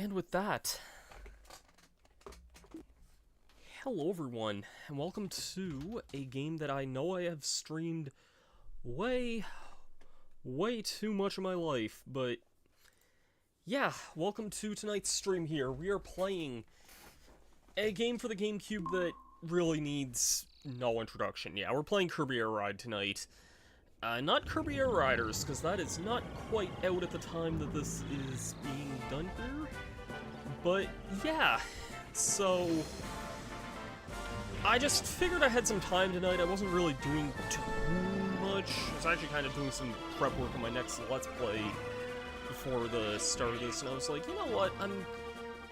And with that, hello everyone, and welcome to a game that I know I have streamed way too much of my life, but yeah, welcome to tonight's stream here. We are playing a game for the GameCube that really needs no introduction. Yeah, we're playing Kirby Air Ride tonight. Not Kirby Air Riders, because that is not quite out at the time that this is being done here. But yeah, so I just figured I had some time tonight. I wasn't really doing too much. I was actually kind of doing some prep work on my next Let's Play before the start of this, and I was like, you know what,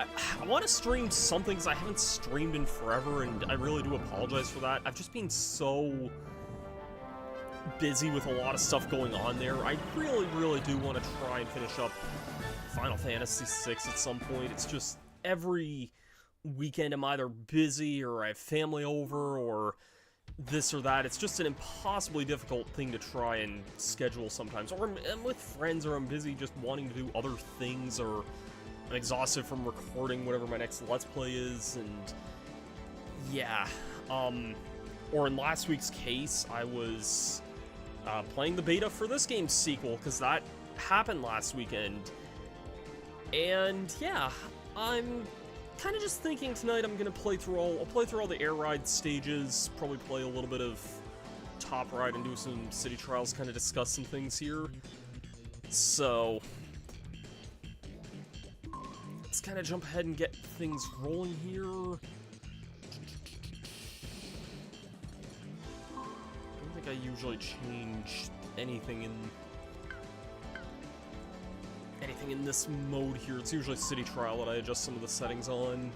I want to stream something because I haven't streamed in forever, and I really do apologize for that. I've just been so busy with a lot of stuff going on there. I really do want to try and finish up Final Fantasy VI at some point. It's just every weekend I'm either busy or I have family over or this or that. It's just an impossibly difficult thing to try and schedule sometimes. Or I'm with friends, or I'm busy just wanting to do other things, or I'm exhausted from recording whatever my next Let's Play is, and yeah. Or in last week's case, I was playing the beta for this game's sequel, because that happened last weekend. And yeah, I'm kind of just thinking tonight I'm gonna play through all the Air Ride stages, probably play a little bit of Top Ride and do some city trials, kind of discuss some things here. So let's kind of jump ahead and get things rolling here. I don't think I usually change anything in this mode here. It's usually city trial that I adjust some of the settings on.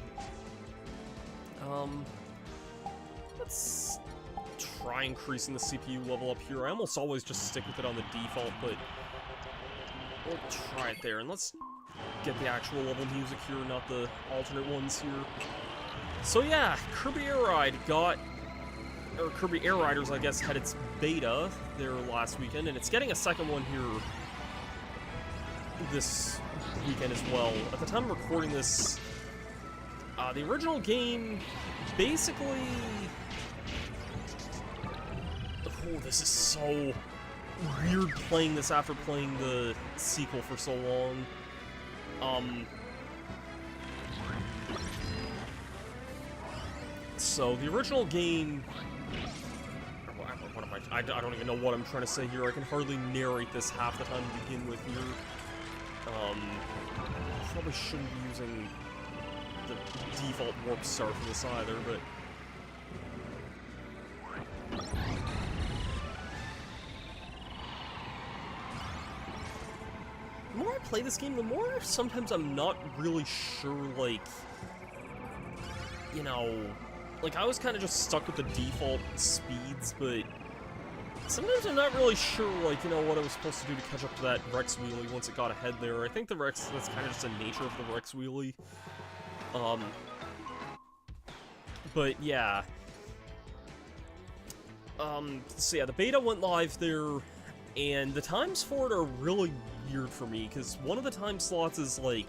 Let's try increasing the CPU level up here. I almost always just stick with it on the default, but we'll try it there. And let's get the actual level music here, not the alternate ones here. So yeah, Kirby Air Ride Kirby Air Riders, I guess, had its beta there last weekend, and it's getting a second one here this weekend as well. At the time of recording this, the original game basically... Oh, this is so weird playing this after playing the sequel for so long. So the original game... I don't even know what I'm trying to say here. I can hardly narrate this half the time to begin with here. Probably shouldn't be using the default warp star for this either, but... The more I play this game, the more sometimes I'm not really sure, like... You know... Like, I was kind of just stuck with the default speeds, but... Sometimes I'm not really sure, like, you know, what I was supposed to do to catch up to that Rex wheelie once it got ahead there. I think the Rex, that's kind of just the nature of the Rex wheelie. But yeah. So yeah, the beta went live there, and the times for it are really weird for me, because one of the time slots is, like,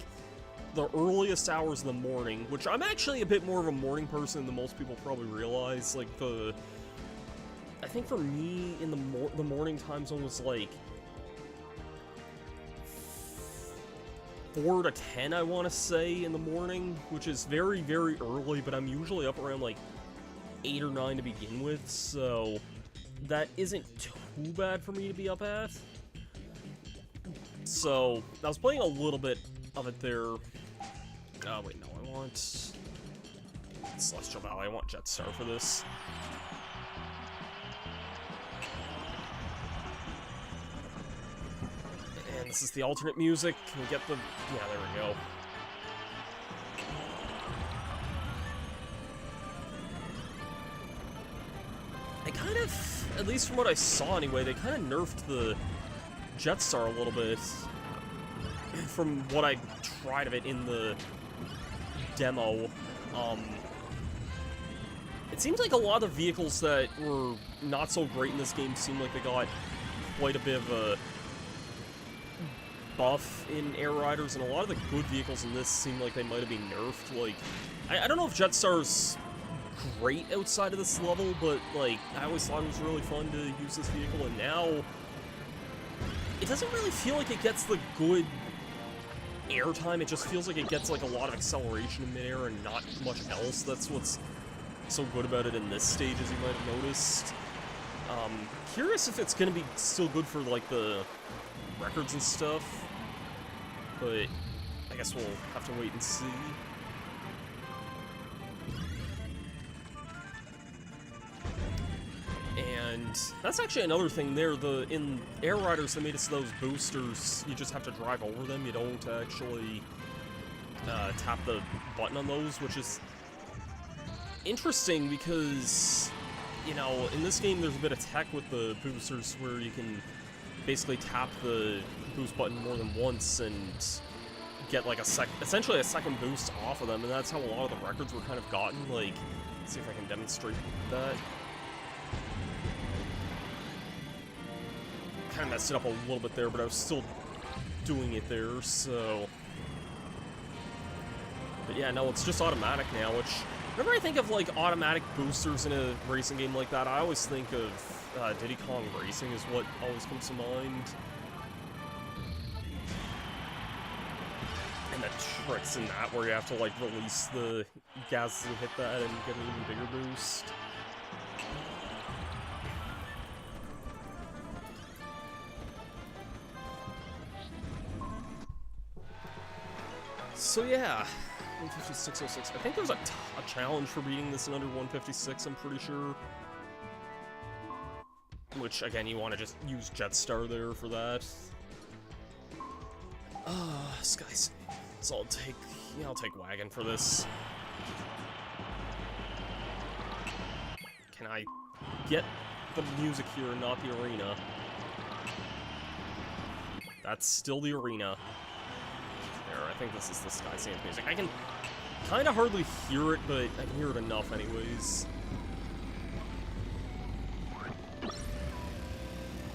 the earliest hours in the morning, which I'm actually a bit more of a morning person than most people probably realize. Like, I think for me, in the morning time zone was like 4 to 10, I want to say, in the morning, which is very early, but I'm usually up around like 8 or 9 to begin with, so that isn't too bad for me to be up at. So I was playing a little bit of it there. Oh wait, no, I want Celestial Valley. I want Jetstar for this. And this is the alternate music. Can we get the... Yeah, there we go. They kind of, at least from what I saw anyway, they kind of nerfed the Jetstar a little bit from what I tried of it in the demo. It seems like a lot of the vehicles that were not so great in this game seem like they got quite a bit of a buff in Air Riders, and a lot of the good vehicles in this seem like they might have been nerfed. Like, I don't know if Jetstar's great outside of this level, but, like, I always thought it was really fun to use this vehicle, and now it doesn't really feel like it gets the good airtime. It just feels like it gets, like, a lot of acceleration in midair and not much else. That's what's so good about it in this stage, as you might have noticed. Curious if it's gonna be still good for, like, the records and stuff, but I guess we'll have to wait and see. And that's actually another thing there. In Air Riders, they made it so those boosters, you just have to drive over them. You don't actually tap the button on those, which is interesting because, you know, in this game there's a bit of tech with the boosters where you can basically tap the boost button more than once and get like essentially a second boost off of them, and that's how a lot of the records were kind of gotten. Like, let's see if I can demonstrate that. Kind of messed it up a little bit there, but I was still doing it there, so... But yeah, no, it's just automatic now, which... Whenever I think of, like, automatic boosters in a racing game like that, I always think of Diddy Kong Racing is what always comes to mind. And the tricks in that, where you have to, like, release the gas and hit that and get an even bigger boost. So yeah, 156.06. I think there's a challenge for beating this in under 156, I'm pretty sure. Which, again, you want to just use Jetstar there for that. Skies. So I'll take Wagon for this. Can I get the music here and not the arena? That's still the arena. I think this is the Sky Sands music. I can kind of hardly hear it, but I can hear it enough anyways.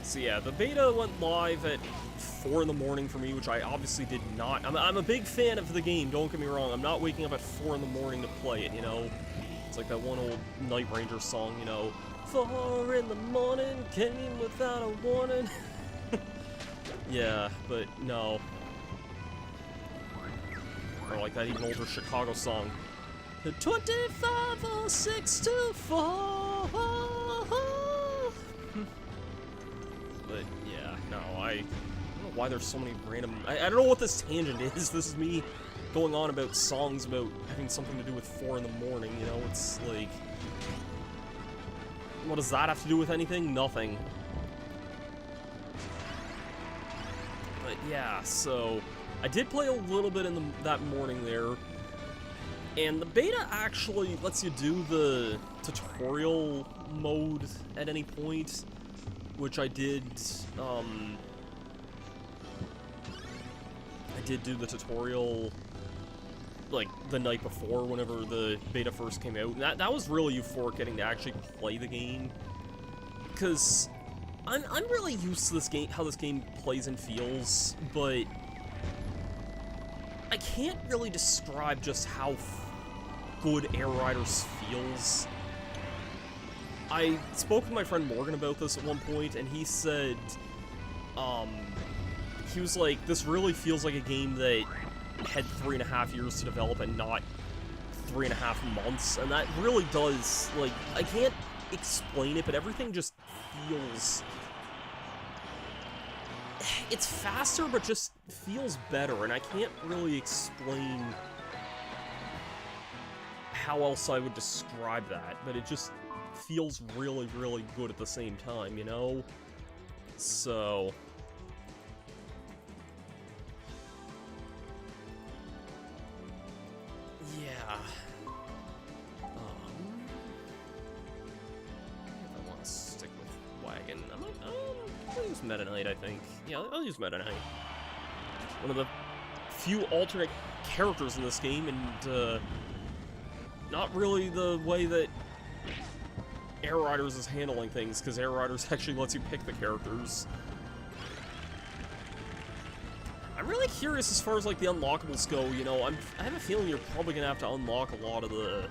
So yeah, the beta went live at 4 in the morning for me, which I obviously did not. I'm a big fan of the game, don't get me wrong. I'm not waking up at 4 in the morning to play it, you know? It's like that one old Night Ranger song, you know? 4 in the morning, came without a warning. Yeah, but no. Or like that even older Chicago song. 250624. But yeah, no, I don't know why there's so many random. I don't know what this tangent is. This is me going on about songs about having something to do with 4 in the morning. You know, it's like, what does that have to do with anything? Nothing. But yeah, so. I did play a little bit in that morning there, and the beta actually lets you do the tutorial mode at any point, which I did. I did do the tutorial like the night before, whenever the beta first came out, and that was really euphoric, getting to actually play the game, because I'm really used to this game, how this game plays and feels, but I can't really describe just how good Air Riders feels. I spoke with my friend Morgan about this at one point, and he said, he was like, this really feels like a game that had 3.5 years to develop and not 3.5 months, and that really does, like, I can't explain it, but everything just feels... It's faster, but just feels better, and I can't really explain how else I would describe that, but it just feels really, really good at the same time, you know? So... yeah. I want to stick with Wagon. I'll use Meta Knight, I think. Yeah, I'll use Meta Knight. One of the few alternate characters in this game, and not really the way that Air Riders is handling things, because Air Riders actually lets you pick the characters. I'm really curious as far as, like, the unlockables go, you know, I have a feeling you're probably gonna have to unlock a lot of the,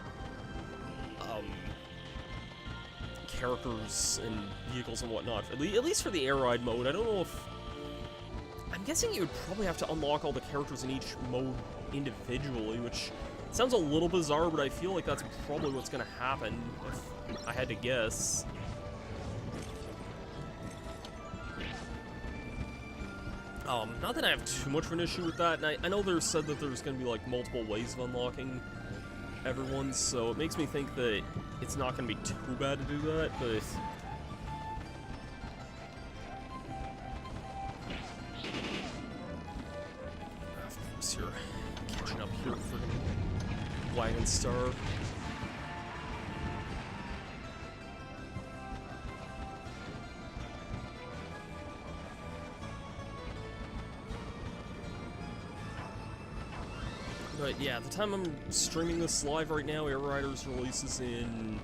characters and vehicles and whatnot, at least for the air ride mode. I don't know if... I'm guessing you would probably have to unlock all the characters in each mode individually, which sounds a little bizarre, but I feel like that's probably what's gonna happen, if I had to guess. Not that I have too much of an issue with that, and I know there's said that there's gonna be, like, multiple ways of unlocking everyone, so it makes me think that it's not gonna be too bad to do that, but... Of course, you're catching up here for Wagon Star. But yeah, at the time I'm streaming this live right now, Air Riders releases in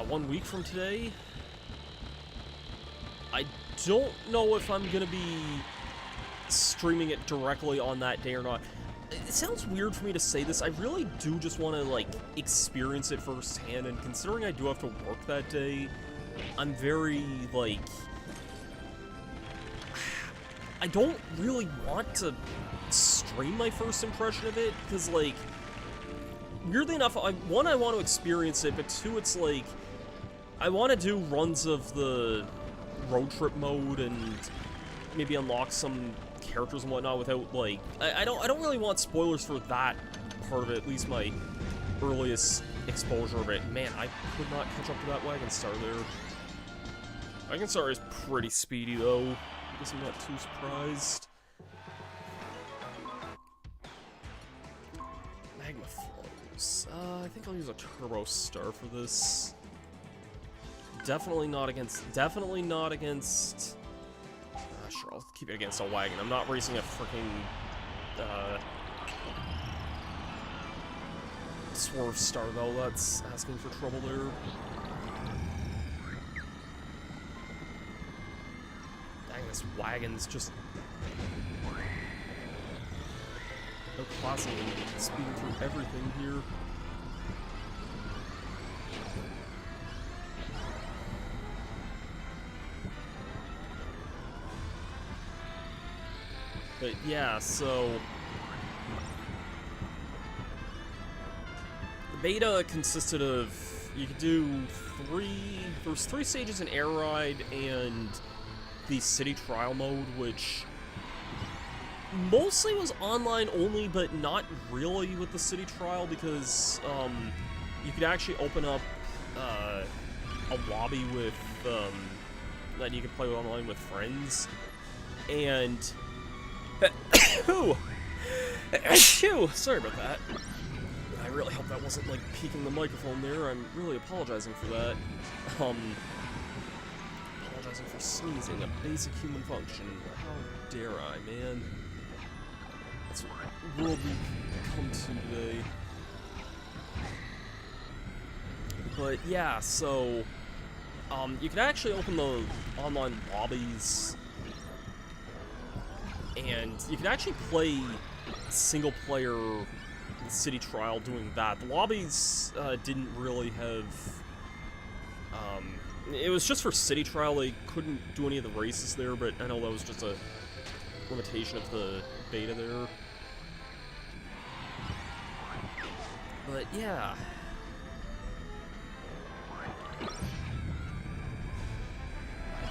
1 week from today. I don't know if I'm gonna be streaming it directly on that day or not. It sounds weird for me to say this. I really do just want to, like, experience it firsthand, and considering I do have to work that day, I'm very, like... I don't really want to stream my first impression of it, because, like, weirdly enough, one, I want to experience it, but two, it's like, I want to do runs of the road trip mode and maybe unlock some characters and whatnot without, like, I don't really want spoilers for that part of it, at least my earliest exposure of it. Man, I could not catch up to that Wagon Star there. Wagon Star is pretty speedy, though. I guess I'm not too surprised. Magma Flows. I think I'll use a Turbo Star for this. Definitely not against... Sure, I'll keep it against a wagon. I'm not racing a freaking, Swerve Star, though. That's asking for trouble there. Dang, this wagon's just... outclassing and speeding through everything here. But yeah, so... the beta consisted of... you could do there's 3 stages in Air Ride and the City Trial mode, which mostly was online only, but not really with the City Trial, because you could actually open up a lobby with that you could play online with friends, and sorry about that. I really hope that wasn't, like, peeking the microphone there. I'm really apologizing for that. Apologizing for sneezing, a basic human function. How dare I, man? That's what world we've come to today. But yeah, so you could actually open the online lobbies, and you could actually play single-player City Trial doing that. The lobbies didn't really have... it was just for City Trial. They couldn't do any of the races there, but I know that was just a limitation of the beta there. But yeah. I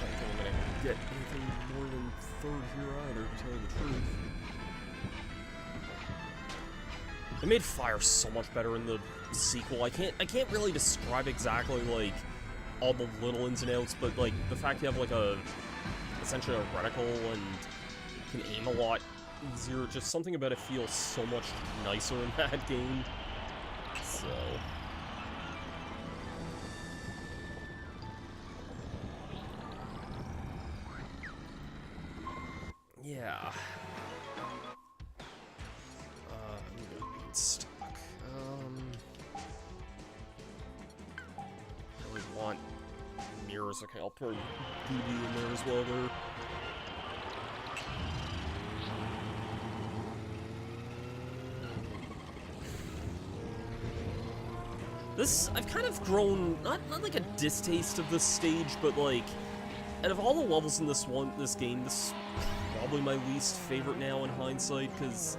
don't think I'm gonna get anything more than third here either, to tell you the truth. They made fire so much better in the sequel. I can't really describe exactly, like, all the little ins and outs, but, like, the fact you have, like, essentially a reticle and can aim a lot easier, just something about it feels so much nicer in that game. So... yeah. Stock. Really want mirrors. Okay, I'll put BB in there as well there. I've kind of grown, not like a distaste of this stage, but like, out of all the levels in this game, this is probably my least favorite now in hindsight, because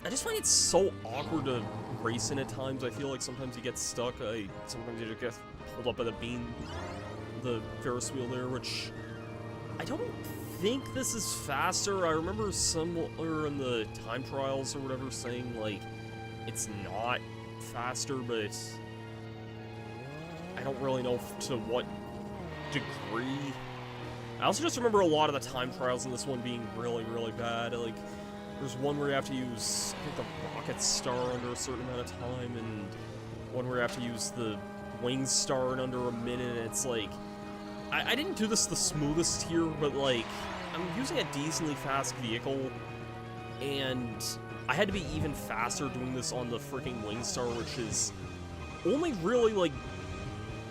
I just find it so awkward to race in at times. I feel like sometimes you get stuck, sometimes you just get pulled up by the Ferris wheel there, which I don't think this is faster. I remember somewhere in the time trials or whatever saying, like, it's not faster, but I don't really know to what degree. I also just remember a lot of the time trials in this one being really, really bad. Like, there's one where you have to use, I think, the rocket star under a certain amount of time, and one where you have to use the wing star in under a minute. It's like, I didn't do this the smoothest here, but like, I'm using a decently fast vehicle, and I had to be even faster doing this on the freaking wing star, which is only really like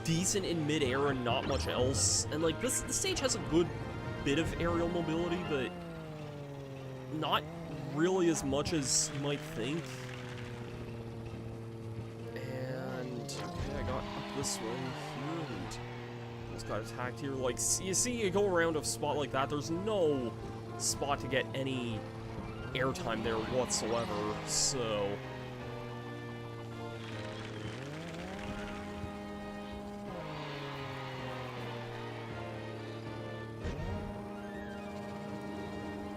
decent in mid-air and not much else. And like, this stage has a good bit of aerial mobility, but not really as much as you might think. And okay, I got up this way here and almost got attacked here. Like, you see, you go around a spot like that, there's no spot to get any airtime there whatsoever, so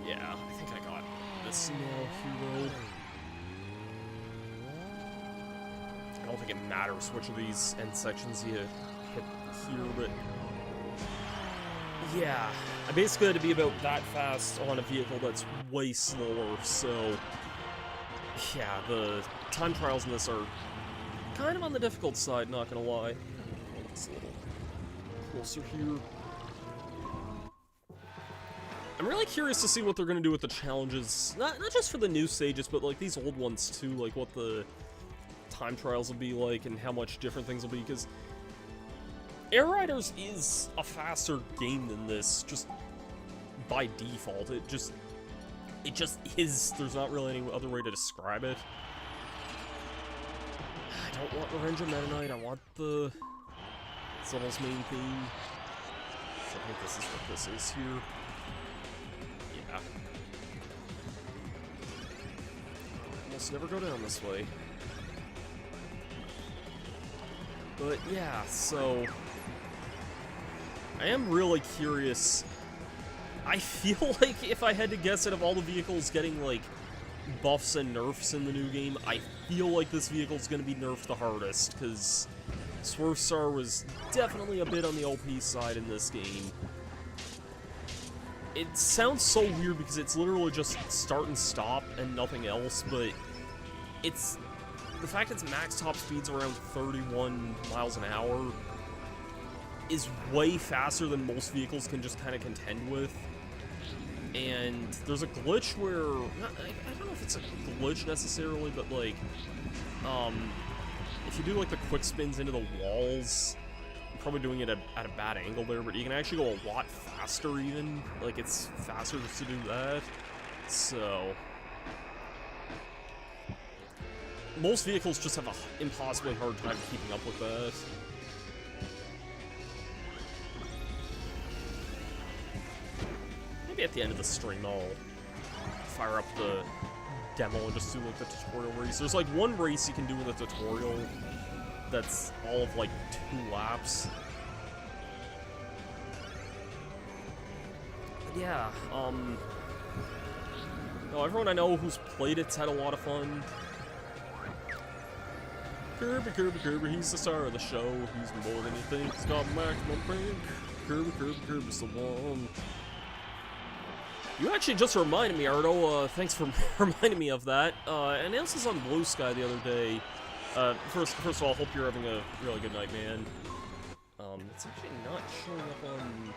yeah, I think I got this now, hero. I don't think it matters which of these end sections you hit here, but yeah, I basically had to be about that fast on a vehicle that's way slower, so yeah, the time trials in this are kind of on the difficult side, not gonna lie. It's a little closer here. I'm really curious to see what they're gonna do with the challenges, not just for the new stages, but like these old ones too, like what the time trials will be like and how much different things will be, because Air Riders is a faster game than this, just by default. It just is. There's not really any other way to describe it. I don't want Revenge of Meta Knight, I want the Zuddle's main theme. So I think this is what this is here. Yeah. Almost never go down this way. But yeah, so I am really curious. I feel like if I had to guess, out of all the vehicles getting like buffs and nerfs in the new game, I feel like this vehicle's gonna be nerfed the hardest, because Swerve Star was definitely a bit on the OP side in this game. It sounds so weird because it's literally just start and stop and nothing else, but it's the fact its max top speed's around 31 miles an hour is way faster than most vehicles can just kind of contend with. And there's a glitch where, I don't know if it's a glitch necessarily, but like, if you do like the quick spins into the walls, I'm probably doing it at a bad angle there, but you can actually go a lot faster even. Like, it's faster just to do that. So most vehicles just have an impossibly hard time keeping up with that. Maybe at the end of the stream I'll fire up the demo and just do like the tutorial race. There's like one race you can do in the tutorial that's all of like 2 laps. But yeah, no, everyone I know who's played it's had a lot of fun. Kirby, he's the star of the show. He's more than you think. He's got maximum pink. Kirby's the one. You actually just reminded me, Ardo. Thanks for reminding me of that. I announced this on Blue Sky the other day. First of all, hope you're having a really good night, man. It's actually not showing up on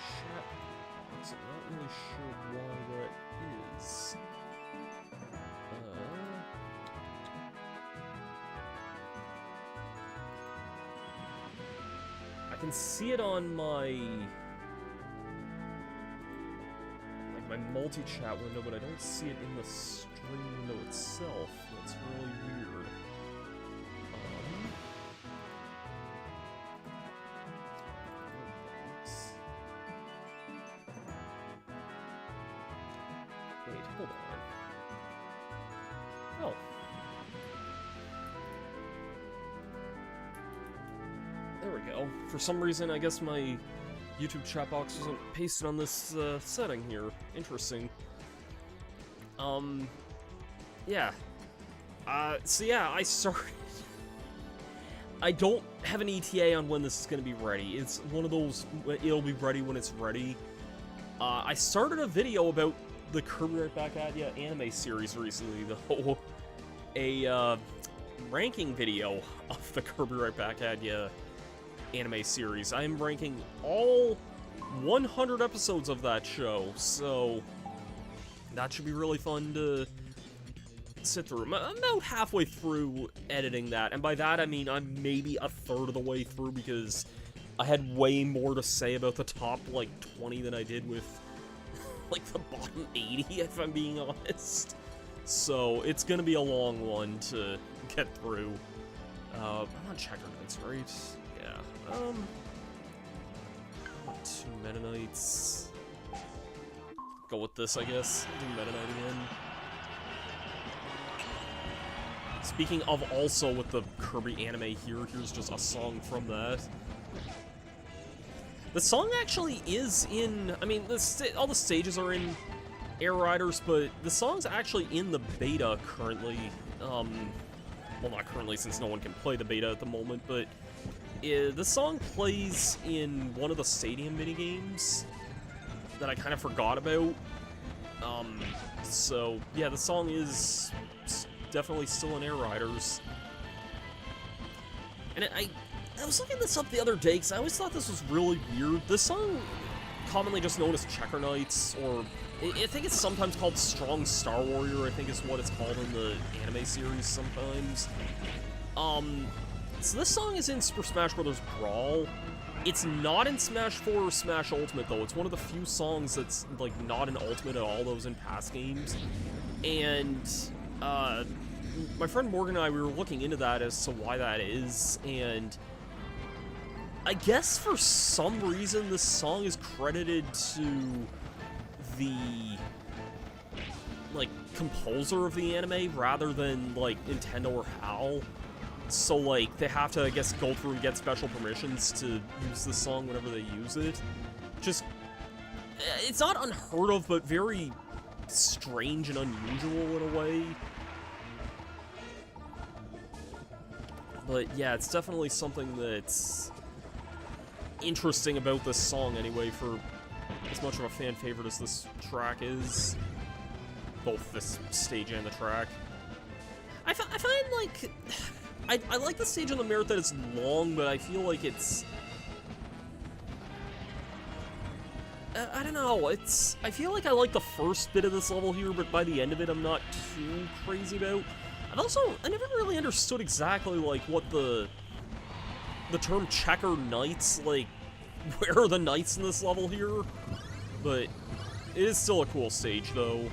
chat, so I'm not really sure why that is. I can see it on my multi-chat window, but I don't see it in the stream window itself. That's really weird. Wait, hold on. Oh. There we go. For some reason, I guess my YouTube chat box wasn't pasted on this setting here. Interesting. Yeah. So yeah, I started... I don't have an ETA on when this is going to be ready. It's one of those, it'll be ready when it's ready. I started a video about the Kirby Right Back At Ya anime series recently, though. A ranking video of the Kirby Right Back At Ya anime series. I am ranking all 100 episodes of that show, so that should be really fun to sit through. I'm about halfway through editing that, and by that I mean I'm maybe a third of the way through because I had way more to say about the top, like, 20 than I did with, like, the bottom 80, if I'm being honest. So it's gonna be a long one to get through. I'm on Checker Knights, right? Yeah. Two Meta Knights. Go with this, I guess. Do Meta Knight again. Speaking of also with the Kirby anime here, here's just a song from that. The song actually is in, I mean, all the stages are in Air Riders, but the song's actually in the beta currently. Well, not currently since no one can play the beta at the moment, but the song plays in one of the stadium minigames that I kind of forgot about. So yeah, the song is definitely still in Air Riders. And I was looking this up the other day because I always thought this was really weird. This song, commonly just known as Checker Knights, or I think it's sometimes called Strong Star Warrior, I think is what it's called in the anime series sometimes. So this song is in Super Smash Bros. Brawl. It's not in Smash 4 or Smash Ultimate, though. It's one of the few songs that's, like, not in Ultimate at all, those in past games. And, my friend Morgan and I, we were looking into that as to why that is, and I guess for some reason this song is credited to the, like, composer of the anime rather than, like, Nintendo or HAL. So, like, they have to, I guess, go through and get special permissions to use this song whenever they use it. Just, it's not unheard of, but very strange and unusual in a way. But yeah, it's definitely something that's interesting about this song anyway, for as much of a fan favorite as this track is. Both this stage and the track. I find, like... I like the stage on the merit that it's long, but I feel like it's... I don't know, I feel like I like the first bit of this level here, but by the end of it I'm not too crazy about. I never really understood exactly, like, what the term Checker Knights, like, where are the knights in this level here? But it is still a cool stage, though.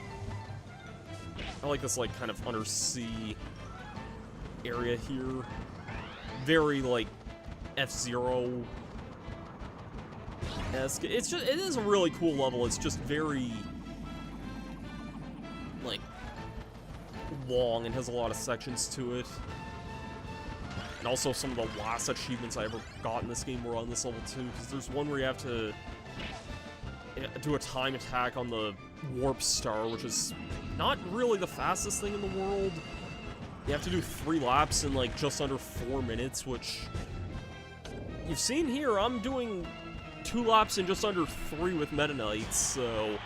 I like this, like, kind of undersea area here. Very, like, F-Zero-esque. It is a really cool level. It's just very, like, long and has a lot of sections to it. And also some of the last achievements I ever got in this game were on this level too, because there's one where you have to do a time attack on the Warp Star, which is not really the fastest thing in the world. You have to do 3 laps in, like, just under 4 minutes, which you've seen here. I'm doing 2 laps in just under 3 with Meta Knights, so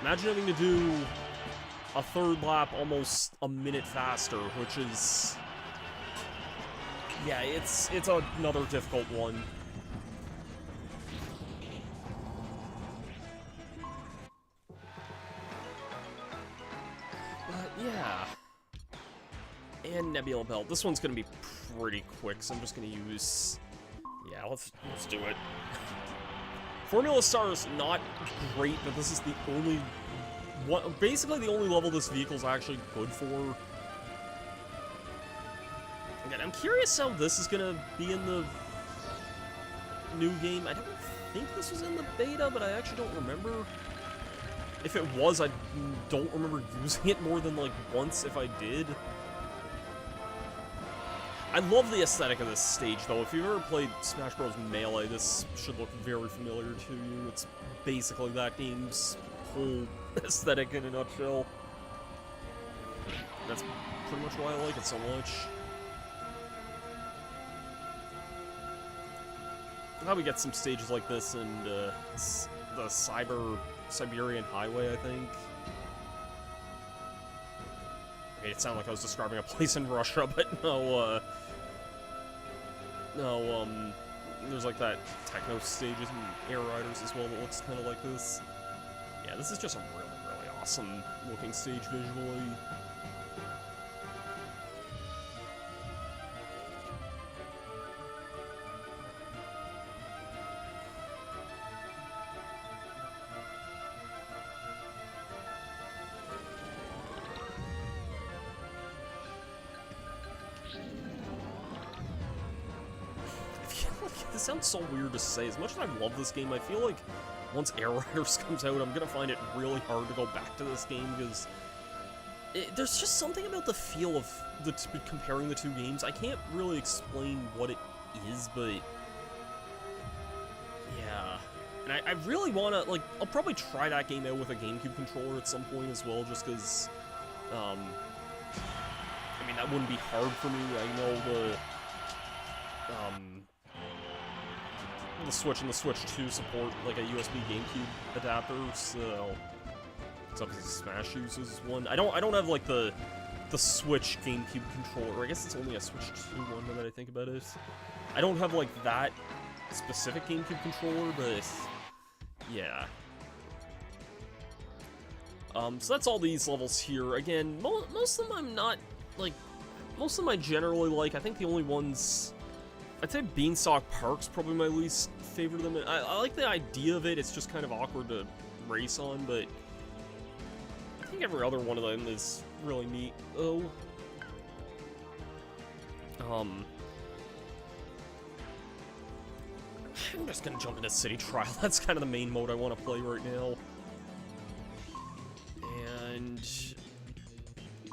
imagine having to do a 3rd lap almost a minute faster, which is... yeah, it's another difficult one. But yeah. And Nebula Belt. This one's gonna be pretty quick, so I'm just gonna use... yeah, let's do it. Formula Star is not great, but this is the only basically the only level this vehicle's actually good for. Again, I'm curious how this is gonna be in the new game. I don't think this was in the beta, but I actually don't remember. If it was, I don't remember using it more than, like, once if I did. I love the aesthetic of this stage, though. If you've ever played Smash Bros. Melee, this should look very familiar to you. It's basically that game's whole aesthetic in a nutshell. That's pretty much why I like it so much. How we get some stages like this in the Siberian Highway, I think. I made it sound like I was describing a place in Russia, but no, there's like that techno stages and Air Riders as well that looks kind of like this. Yeah, this is just a really, really awesome looking stage visually. This sounds so weird to say. As much as I love this game, I feel like once Air Riders comes out, I'm gonna find it really hard to go back to this game, because there's just something about the feel of comparing the two games. I can't really explain what it is, but yeah. And I really wanna, like, I'll probably try that game out with a GameCube controller at some point as well, just because, I mean, that wouldn't be hard for me. I know the Switch and the Switch 2 support, like, a USB GameCube adapter, so it's obviously Smash uses one. I don't have, like, the Switch GameCube controller. I guess it's only a Switch 2 one now that I think about it. I don't have, like, that specific GameCube controller, but yeah. So that's all these levels here. Again, most of them I'm not, like, most of them I generally like. I think the only ones, I'd say Beanstalk Park's probably my least favorite of them. I like the idea of it, it's just kind of awkward to race on, but I think every other one of them is really neat. Oh. I'm just gonna jump into City Trial. That's kind of the main mode I want to play right now. And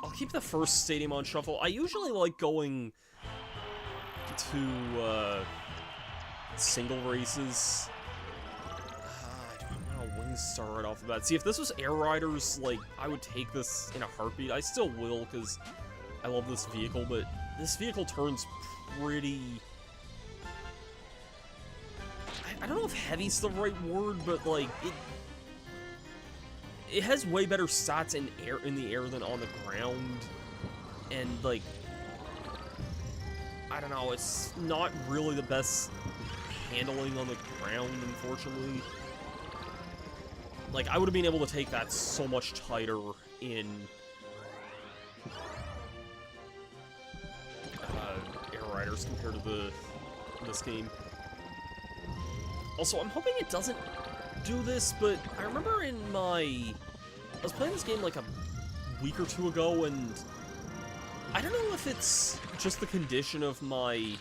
I'll keep the first stadium on shuffle. I usually like going to single races. I don't know, Wingstar right off the bat. See, if this was Air Riders, like, I would take this in a heartbeat. I still will, because I love this vehicle, but this vehicle turns pretty... I don't know if heavy's the right word, but, like, it has way better stats in the air than on the ground, and, like, I don't know, it's not really the best handling on the ground, unfortunately. Like, I would have been able to take that so much tighter in Air Riders compared to this game. Also, I'm hoping it doesn't do this, but I remember I was playing this game like a week or two ago, and I don't know if it's just the condition of my,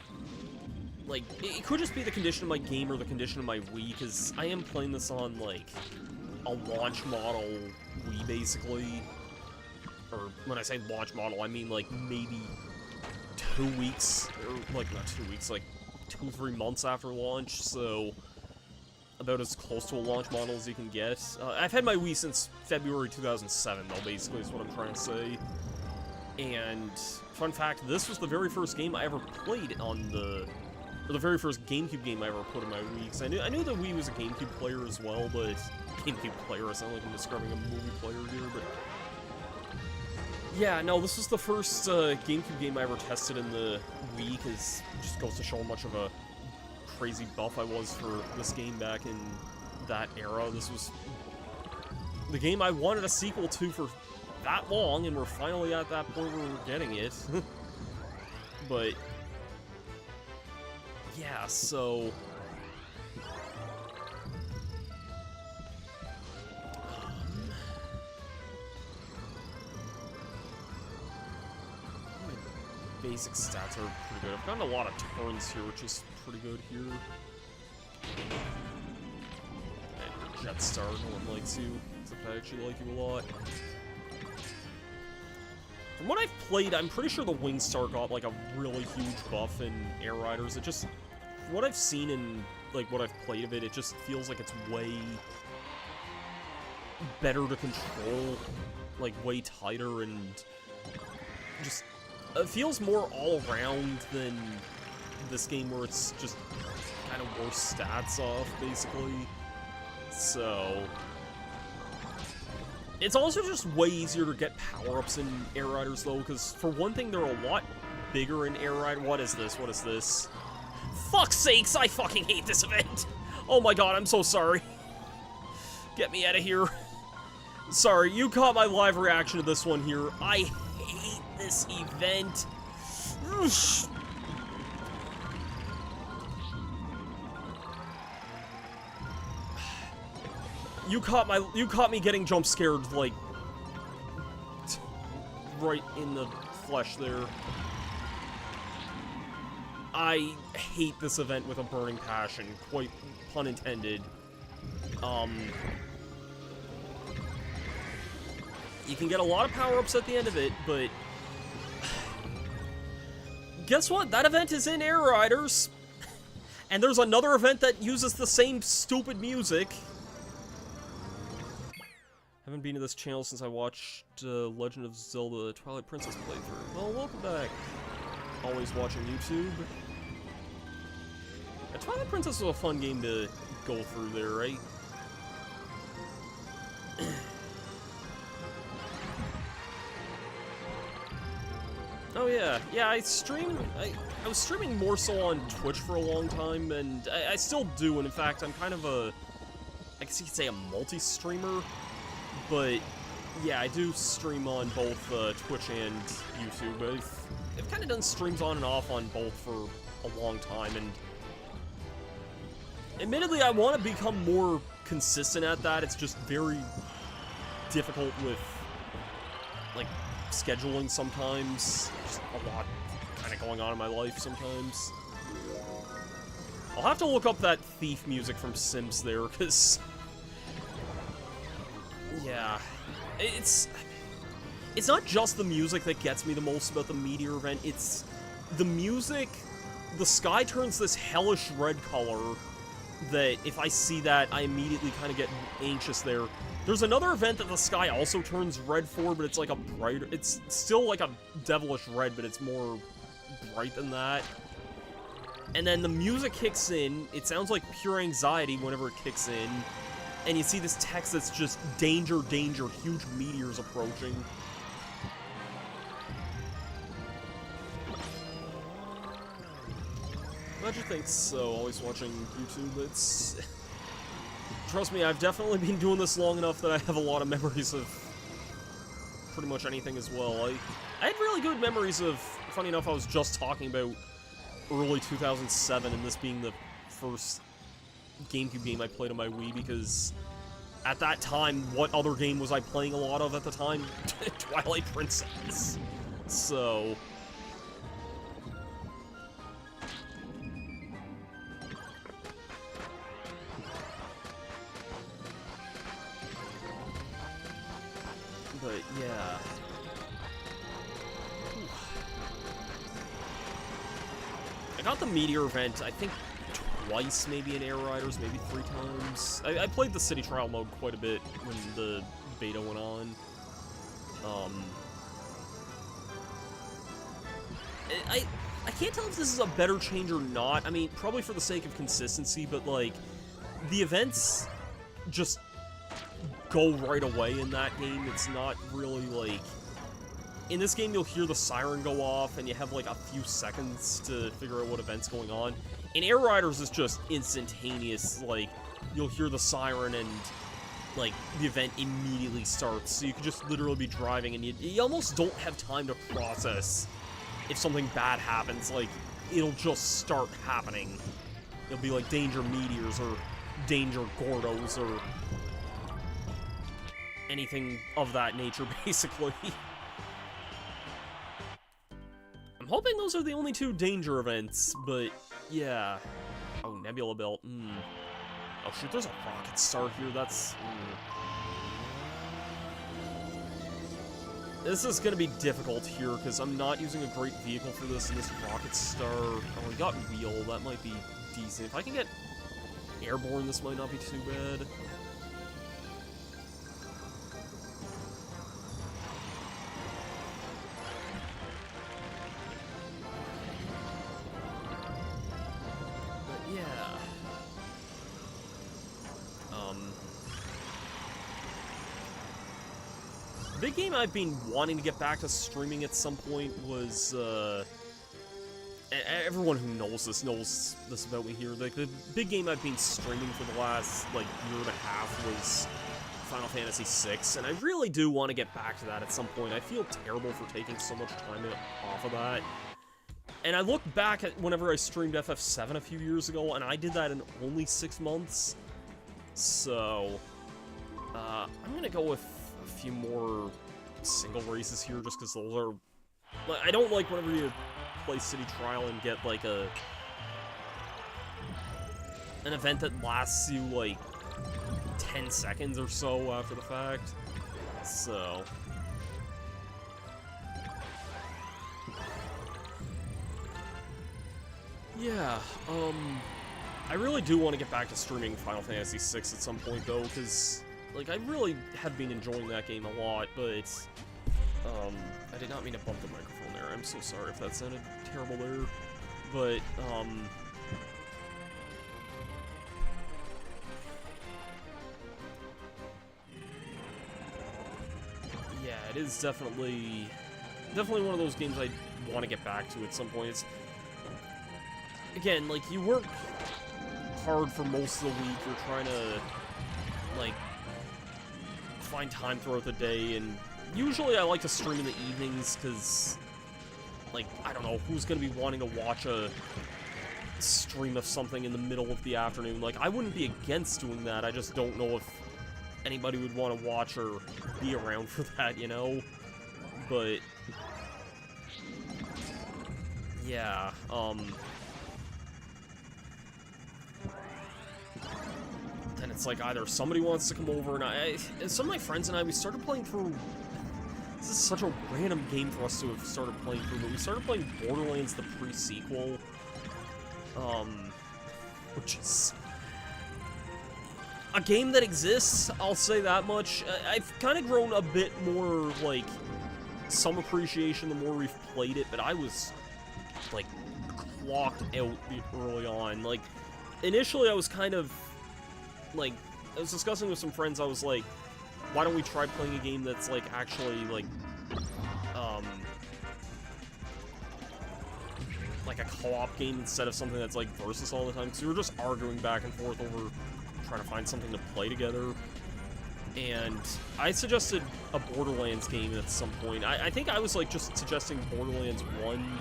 like, it could just be the condition of my game or the condition of my Wii, because I am playing this on, like, a launch model Wii, basically. Or, when I say launch model, I mean, like, maybe 2 weeks, or, like, not 2 weeks, like, 2-3 months after launch, so about as close to a launch model as you can get. I've had my Wii since February 2007, though, basically, is what I'm trying to say. And, fun fact, this was the very first game I ever played on or the very first GameCube game I ever put in my Wii, because I knew the Wii was a GameCube player as well, but GameCube player, I sound like I'm describing a movie player here, but yeah, no, this was the first GameCube game I ever tested in the Wii, because it just goes to show how much of a crazy buff I was for this game back in that era. This was the game I wanted a sequel to for that long, and we're finally at that point where we're getting it. But yeah, so basic stats are pretty good. I've gotten a lot of turns here, which is pretty good here. And your Jet Star, no one likes you, except I actually like you a lot. From what I've played, I'm pretty sure the Wing Star got, like, a really huge buff in Air Riders. It just, from what I've seen in, like, what I've played of it, it just feels like it's way better to control, like, way tighter, and just, it feels more all-around than this game where it's just kind of worse stats off, basically. So it's also just way easier to get power-ups in Air Riders, though, because, for one thing, they're a lot bigger in Air Rider. What is this? What is this? Fuck's sakes, I fucking hate this event! Oh my god, I'm so sorry. Get me out of here. Sorry, you caught my live reaction to this one here. I hate this event. You caught me getting jump scared, like, right in the flesh there. I hate this event with a burning passion, quite pun intended. You can get a lot of power-ups at the end of it, but guess what? That event is in Air Riders. And there's another event that uses the same stupid music. Haven't been to this channel since I watched Legend of Zelda Twilight Princess playthrough. Well, welcome back. Always watching YouTube. Twilight Princess was a fun game to go through there, right? Oh yeah, yeah, I was streaming more so on Twitch for a long time, and I still do, and in fact, I'm kind of a, I guess you could say a multi-streamer, but yeah, I do stream on both Twitch and YouTube. I've kind of done streams on and off on both for a long time, and admittedly, I want to become more consistent at that. It's just very difficult with, like, scheduling sometimes. Just a lot kind of going on in my life sometimes. I'll have to look up that thief music from Sims there, because yeah, it's not just the music that gets me the most about the Meteor event, it's the music. The sky turns this hellish red color that if I see that, I immediately kind of get anxious there. There's another event that the sky also turns red for, but it's like a brighter, it's still like a devilish red, but it's more bright than that. And then the music kicks in, it sounds like pure anxiety whenever it kicks in, and you see this text that's just, danger, danger, huge meteors approaching. Glad you think so, always watching YouTube. It's... Trust me, I've definitely been doing this long enough that I have a lot of memories of pretty much anything as well. I had really good memories of, funny enough, I was just talking about early 2007 and this being the first GameCube game I played on my Wii, because at that time, what other game was I playing a lot of at the time? Twilight Princess. So... But, yeah. Whew. I got the Meteor event, I think, twice, maybe in Air Riders, maybe 3 times. I played the City Trial mode quite a bit when the beta went on. I can't tell if this is a better change or not. I mean, probably for the sake of consistency, but, like, the events just go right away in that game. It's not really, like... In this game, you'll hear the siren go off, and you have, like, a few seconds to figure out what event's going on. In Air Riders, it's just instantaneous. Like, you'll hear the siren, and, like, the event immediately starts. So you could just literally be driving, and you almost don't have time to process if something bad happens. Like, it'll just start happening. It'll be like danger meteors, or danger Gordos, or anything of that nature, basically. I'm I'm hoping those are the only 2 danger events, but yeah. Oh, Nebula Belt. Oh shoot, there's a rocket star here. That's... This is gonna be difficult here, because I'm not using a great vehicle for this, and this rocket star... Oh, we got wheel. That might be decent. If I can get airborne, this might not be too bad. But yeah. The big game I've been wanting to get back to streaming at some point was, everyone who knows this about me here. Like, the big game I've been streaming for the last, like, year and a half was Final Fantasy VI, and I really do want to get back to that at some point. I feel terrible for taking so much time off of that. And I look back at whenever I streamed FF7 a few years ago, and I did that in only 6 months. So, I'm gonna go with a few more single races here, just because those are... I don't like whenever you play City Trial and get, like, an event that lasts you, like, 10 seconds or so after the fact. So... yeah, I really do want to get back to streaming Final Fantasy VI at some point, though, because, like, I really have been enjoying that game a lot, but, I did not mean to bump the microphone there. I'm so sorry if that sounded terrible there, but, yeah, it is definitely one of those games I want to get back to at some point. It's, again, like, you work hard for most of the week, you're trying to, like, find time throughout the day, and usually I like to stream in the evenings, because, like, I don't know, who's gonna be wanting to watch a stream of something in the middle of the afternoon? Like, I wouldn't be against doing that, I just don't know if anybody would want to watch or be around for that, you know? But, yeah, then it's like either somebody wants to come over, and some of my friends and I, we started playing through... This is such a random game for us to have started playing through, but we started playing Borderlands, the pre-sequel, which is a game that exists, I'll say that much. I've kind of grown a bit more, like, some appreciation the more we've played it, but I was, like, clocked out early on. Like, initially I was kind of, like, I was discussing with some friends, I was like, why don't we try playing a game that's, like, actually, like a co-op game instead of something that's, like, versus all the time, because we were just arguing back and forth over trying to find something to play together, and I suggested a Borderlands game at some point. I think I was, like, just suggesting Borderlands 1,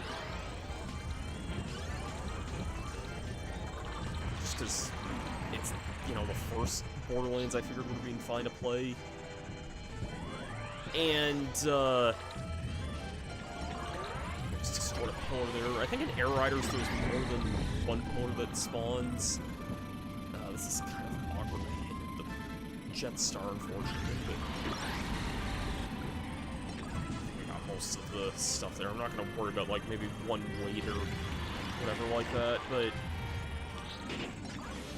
just because it's, you know, the first Borderlands I figured would be fine to play. And, just destroyed a pillar there. I think in Air Riders there's more than one pillar that spawns. This is kind of awkward to hit the Jet Star, unfortunately, but I got most of the stuff there. I'm not going to worry about, like, maybe one weight or whatever like that, but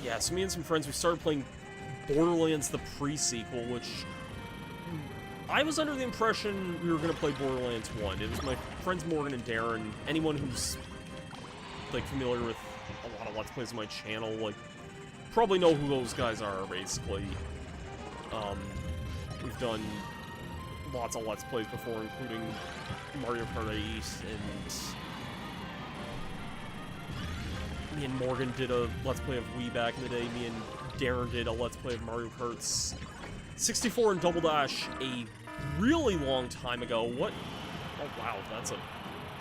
yeah, so me and some friends, we started playing Borderlands the pre-sequel, which I was under the impression we were going to play Borderlands 1. It was my friends Morgan and Darren. Anyone who's, like, familiar with a lot of Let's Plays on my channel, like, probably know who those guys are, basically. We've done lots of Let's Plays before, including Mario Kart 8, and me and Morgan did a Let's Play of Wii back in the day. Me and Darren did a Let's Play of Mario Kart's 64 and Double Dash a really long time ago. What? Oh wow, that's a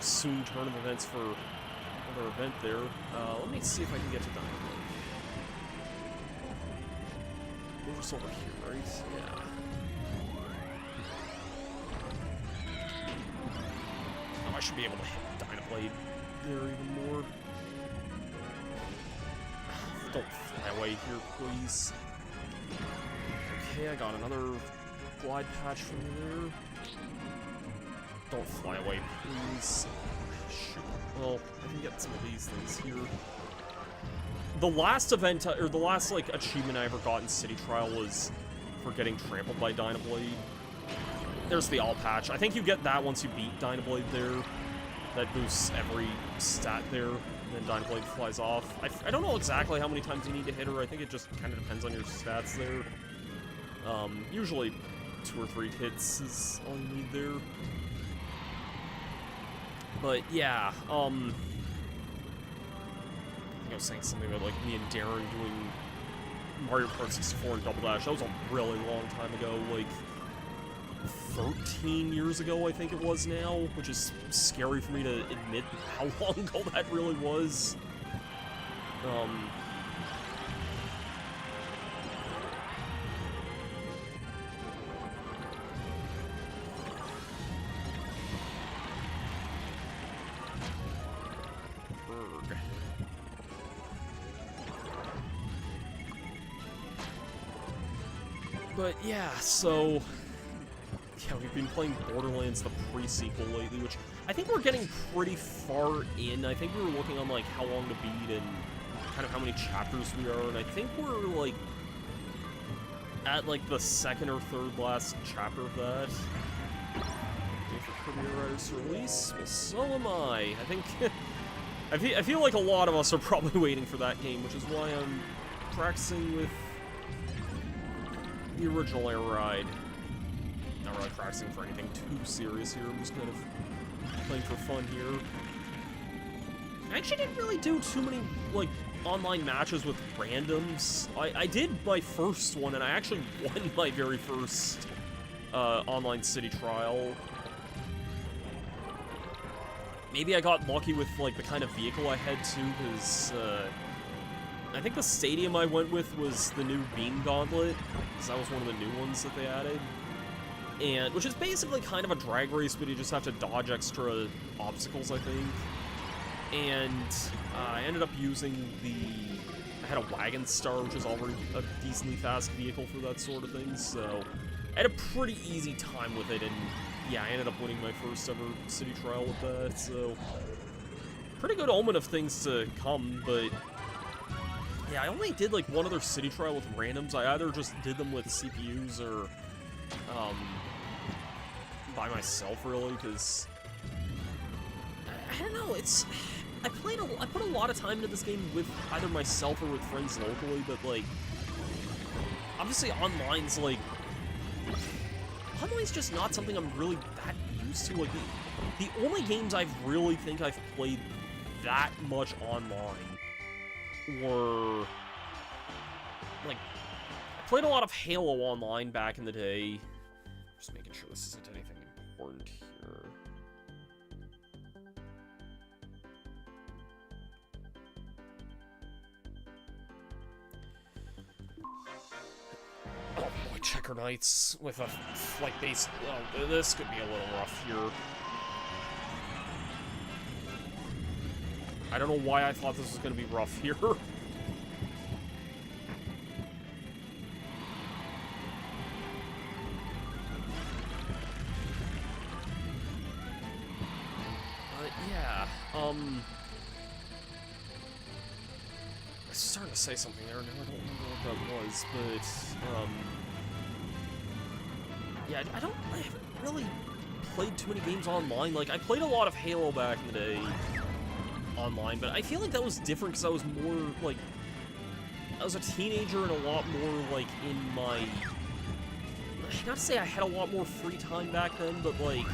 soon turn of events for another event there. Let me see if I can get to Dynamo. We're just over here, right? Yeah. Oh, I should be able to hit Dynablade there even more. Don't fly away here, please. Okay, I got another glide patch from there. Don't fly away, please. Shoot. Well, I can get some of these things here. The last event, or the last, like, achievement I ever got in City Trial was for getting trampled by Dynablade. There's the all patch. I think you get that once you beat Dynablade there. That boosts every stat there, and then Dynablade flies off. I don't know exactly how many times you need to hit her. I think it just kind of depends on your stats there. Usually 2 or 3 hits is all you need there. But yeah, I think I was saying something about, like, me and Darren doing Mario Kart 64 and Double Dash. That was a really long time ago, like 13 years ago, I think it was now, which is scary for me to admit how long ago that really was. But yeah, so yeah, we've been playing Borderlands, the pre-sequel lately, which I think we're getting pretty far in. I think we were looking on, like, how long to beat and kind of how many chapters we are, and I think we're, like, at, like, the 2nd or 3rd last chapter of that. Waiting for Kirby Air Ride's release? Well, so am I. I think... I feel like a lot of us are probably waiting for that game, which is why I'm practicing with the original Air Ride. Not really practicing for anything too serious here. I'm just kind of playing for fun here. I actually didn't really do too many, like, online matches with randoms. I did my first one, and I actually won my very first online city trial. Maybe I got lucky with, like, the kind of vehicle I had, too, because I think the stadium I went with was the new Beam Gauntlet, because that was one of the new ones that they added. And, which is basically kind of a drag race, but you just have to dodge extra obstacles, I think. And I ended up using I had a Wagon Star, which is already a decently fast vehicle for that sort of thing, so I had a pretty easy time with it, and yeah, I ended up winning my first ever city trial with that, so pretty good omen of things to come, but yeah, I only did, like, one other city trial with randoms. I either just did them with CPUs or by myself, really, because I don't know, I put a lot of time into this game with either myself or with friends locally, but, like, obviously online's just not something I'm really that used to. Like, the only games I've played that much online were, like, I played a lot of Halo Online back in the day. Just making sure this isn't anything important here. Oh boy, Checker Knights with a flight base. Oh, this could be a little rough here. I don't know why I thought this was going to be rough here. Yeah, I was starting to say something there, now I don't remember what that was, but, yeah, I haven't really played too many games online. Like, I played a lot of Halo back in the day online, but I feel like that was different because I was more, like, I was a teenager and a lot more, like, in my, not to say I had a lot more free time back then, but, like,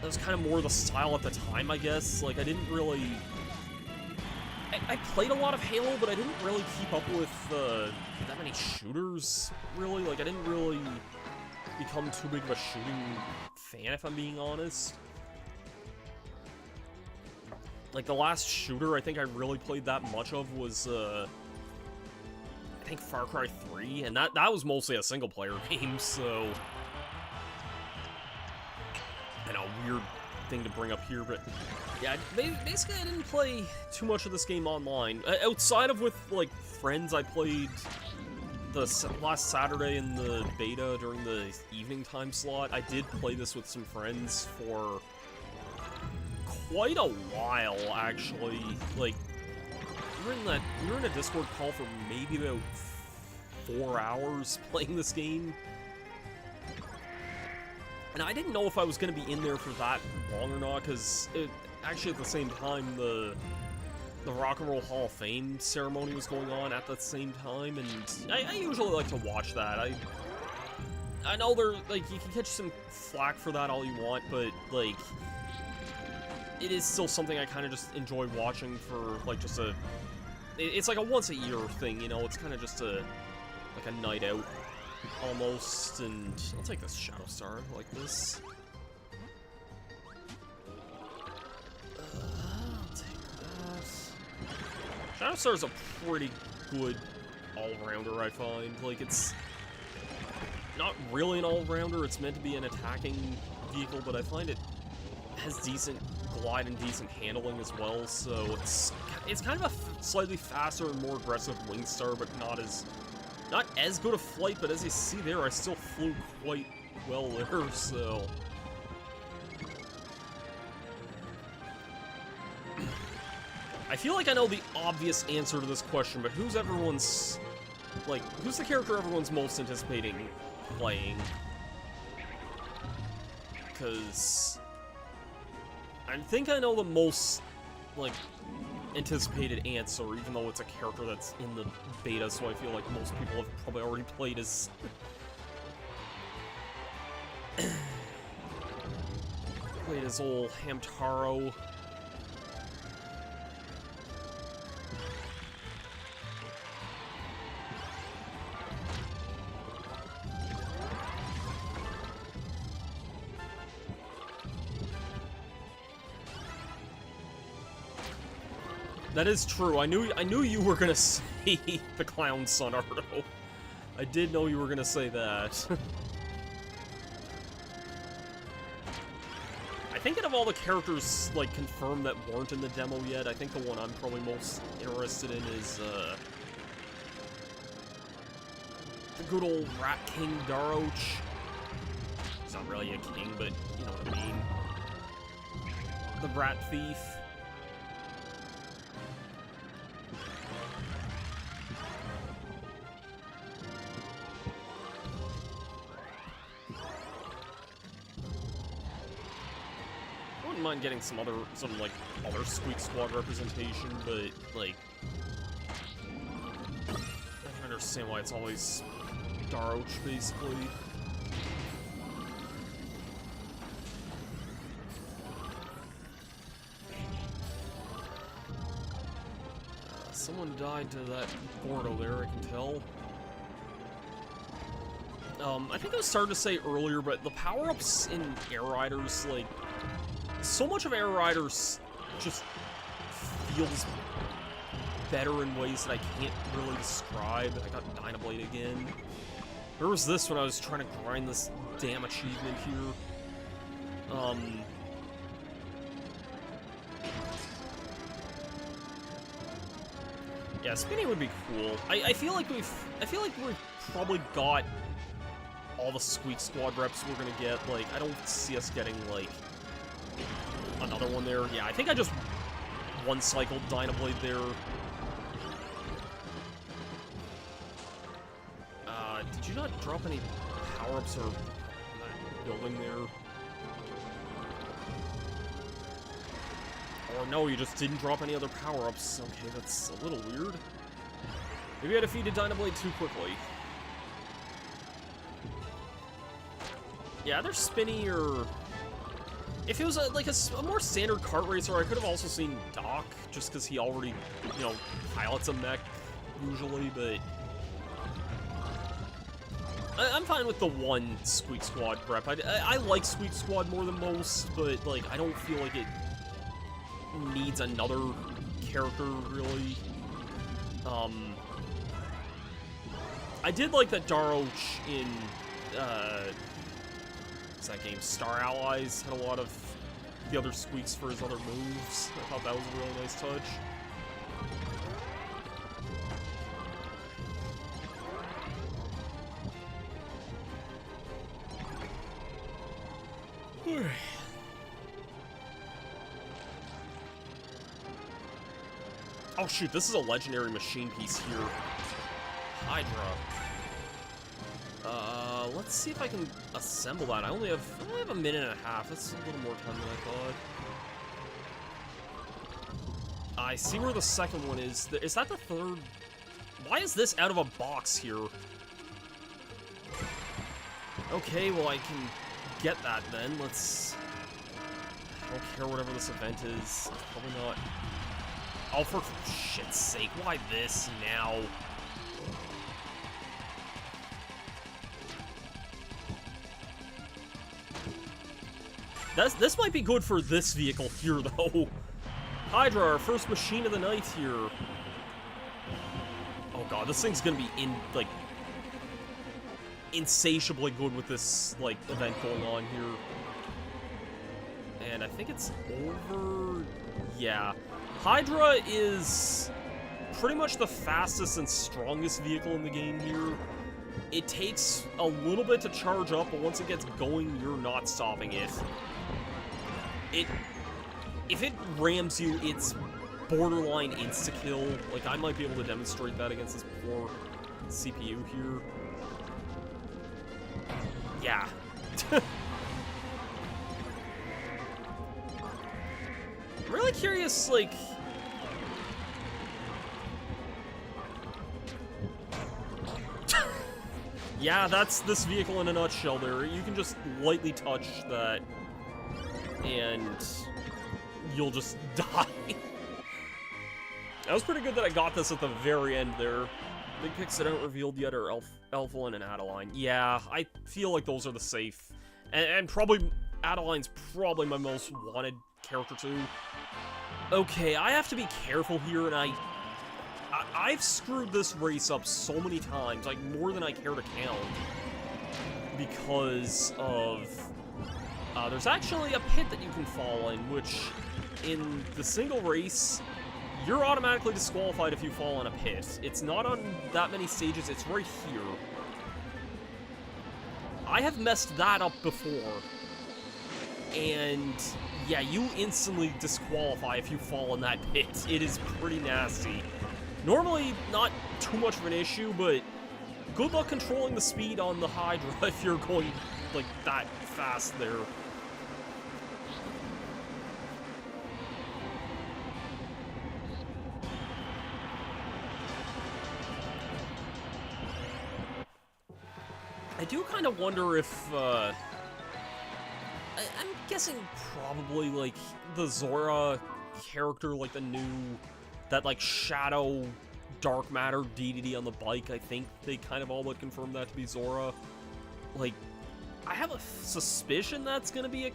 that was kind of more the style at the time, I guess. Like, I didn't really... I played a lot of Halo, but I didn't really keep up with that many shooters, really. Like, I didn't really become too big of a shooting fan, if I'm being honest. Like, the last shooter I think I really played that much of was, I think Far Cry 3, and that was mostly a single-player game, so... weird thing to bring up here, but yeah, basically I didn't play too much of this game online. Outside of with, like, friends, I played the last Saturday in the beta during the evening time slot. I did play this with some friends for quite a while, actually. Like, we were in a Discord call for maybe about 4 hours playing this game. And I didn't know if I was going to be in there for that long or not, because actually at the same time, the Rock and Roll Hall of Fame ceremony was going on at the same time, and I usually like to watch that. I know like, you can catch some flack for that all you want, but, like, it is still something I kind of just enjoy watching for, like, just it's like a once-a-year thing, you know? It's kind of just like a night out, almost, and I'll take this Shadow Star like this. I'll take that. Shadow Star is a pretty good all-rounder, I find. Like, it's not really an all-rounder, it's meant to be an attacking vehicle, but I find it has decent glide and decent handling as well, so it's kind of a slightly faster and more aggressive Wing Star, but not as good a flight, but as you see there, I still flew quite well there, so... I feel like I know the obvious answer to this question, but who's the character everyone's most anticipating playing? Because I think I know the most, like, anticipated answer, even though it's a character that's in the beta, so I feel like most people have probably already played as... played as old Hamtaro. That is true. I knew you were gonna say the Clown Sonardo. I did know you were gonna say that. I think out of all the characters, like, confirmed that weren't in the demo yet, I think the one I'm probably most interested in is, the good old Rat King Daroch. He's not really a king, but you know what I mean. The Rat Thief. Mind getting some other Squeak Squad representation, but, like, I don't understand why it's always Daroch, basically. Someone died to that Gordo there, I can tell. I think I started to say earlier, but the power-ups in Air Riders, like, so much of Air Riders just feels better in ways that I can't really describe. I got Dynablade again. Where was this when I was trying to grind this damn achievement here? Yeah, spinning would be cool. I feel like we've probably got all the Squeak Squad reps we're gonna get. Like, I don't see us getting, like, another one there. Yeah, I think I just one-cycled Dynablade there. Did you not drop any power-ups or that building there? Or no, you just didn't drop any other power-ups. Okay, that's a little weird. Maybe I defeated Dynablade too quickly. Yeah, they're spinny or... If it was a more standard kart racer, I could have also seen Doc, just because he already, you know, pilots a mech, usually, but... I'm fine with the one Squeak Squad prep. I like Squeak Squad more than most, but, like, I don't feel like it needs another character, really. I did like that Daroch in, what's that game? Star Allies had a lot of the other squeaks for his other moves. I thought that was a really nice touch. Oh shoot, this is a legendary machine piece here. Hydra. Let's see if I can assemble that. I only have a minute and a half. That's a little more time than I thought. I see where the second one is. Is that the third? Why is this out of a box here? Okay, well I can get that then. Let's... I don't care whatever this event is. Probably not... Oh, for shit's sake, why this now? This might be good for this vehicle here, though. Hydra, our first machine of the night here. Oh god, this thing's gonna be insatiably good with this, like, event going on here. And I think it's over... Yeah. Hydra is pretty much the fastest and strongest vehicle in the game here. It takes a little bit to charge up, but once it gets going, you're not stopping it. If it rams you, it's borderline insta-kill. Like, I might be able to demonstrate that against this poor CPU here. Yeah. I'm really curious, like... Yeah, that's this vehicle in a nutshell there. You can just lightly touch that, and you'll just die. That was pretty good that I got this at the very end there. Big picks that aren't revealed yet are Elflin and Adeline. Yeah, I feel like those are the safe. And probably, Adeline's probably my most wanted character too. Okay, I have to be careful here, and I've screwed this race up so many times, like more than I care to count, because of, there's actually a pit that you can fall in, which, in the single race, you're automatically disqualified if you fall in a pit. It's not on that many stages, it's right here. I have messed that up before, and yeah, you instantly disqualify if you fall in that pit. It is pretty nasty. Normally, not too much of an issue, but good luck controlling the speed on the Hydra if you're going, like, that fast there. I do kind of wonder if, I'm guessing probably, like, the Zora character, like, the new... That, like, shadow dark matter DDD on the bike, I think they kind of all but confirmed that to be Zora. Like, I have a suspicion that's gonna be a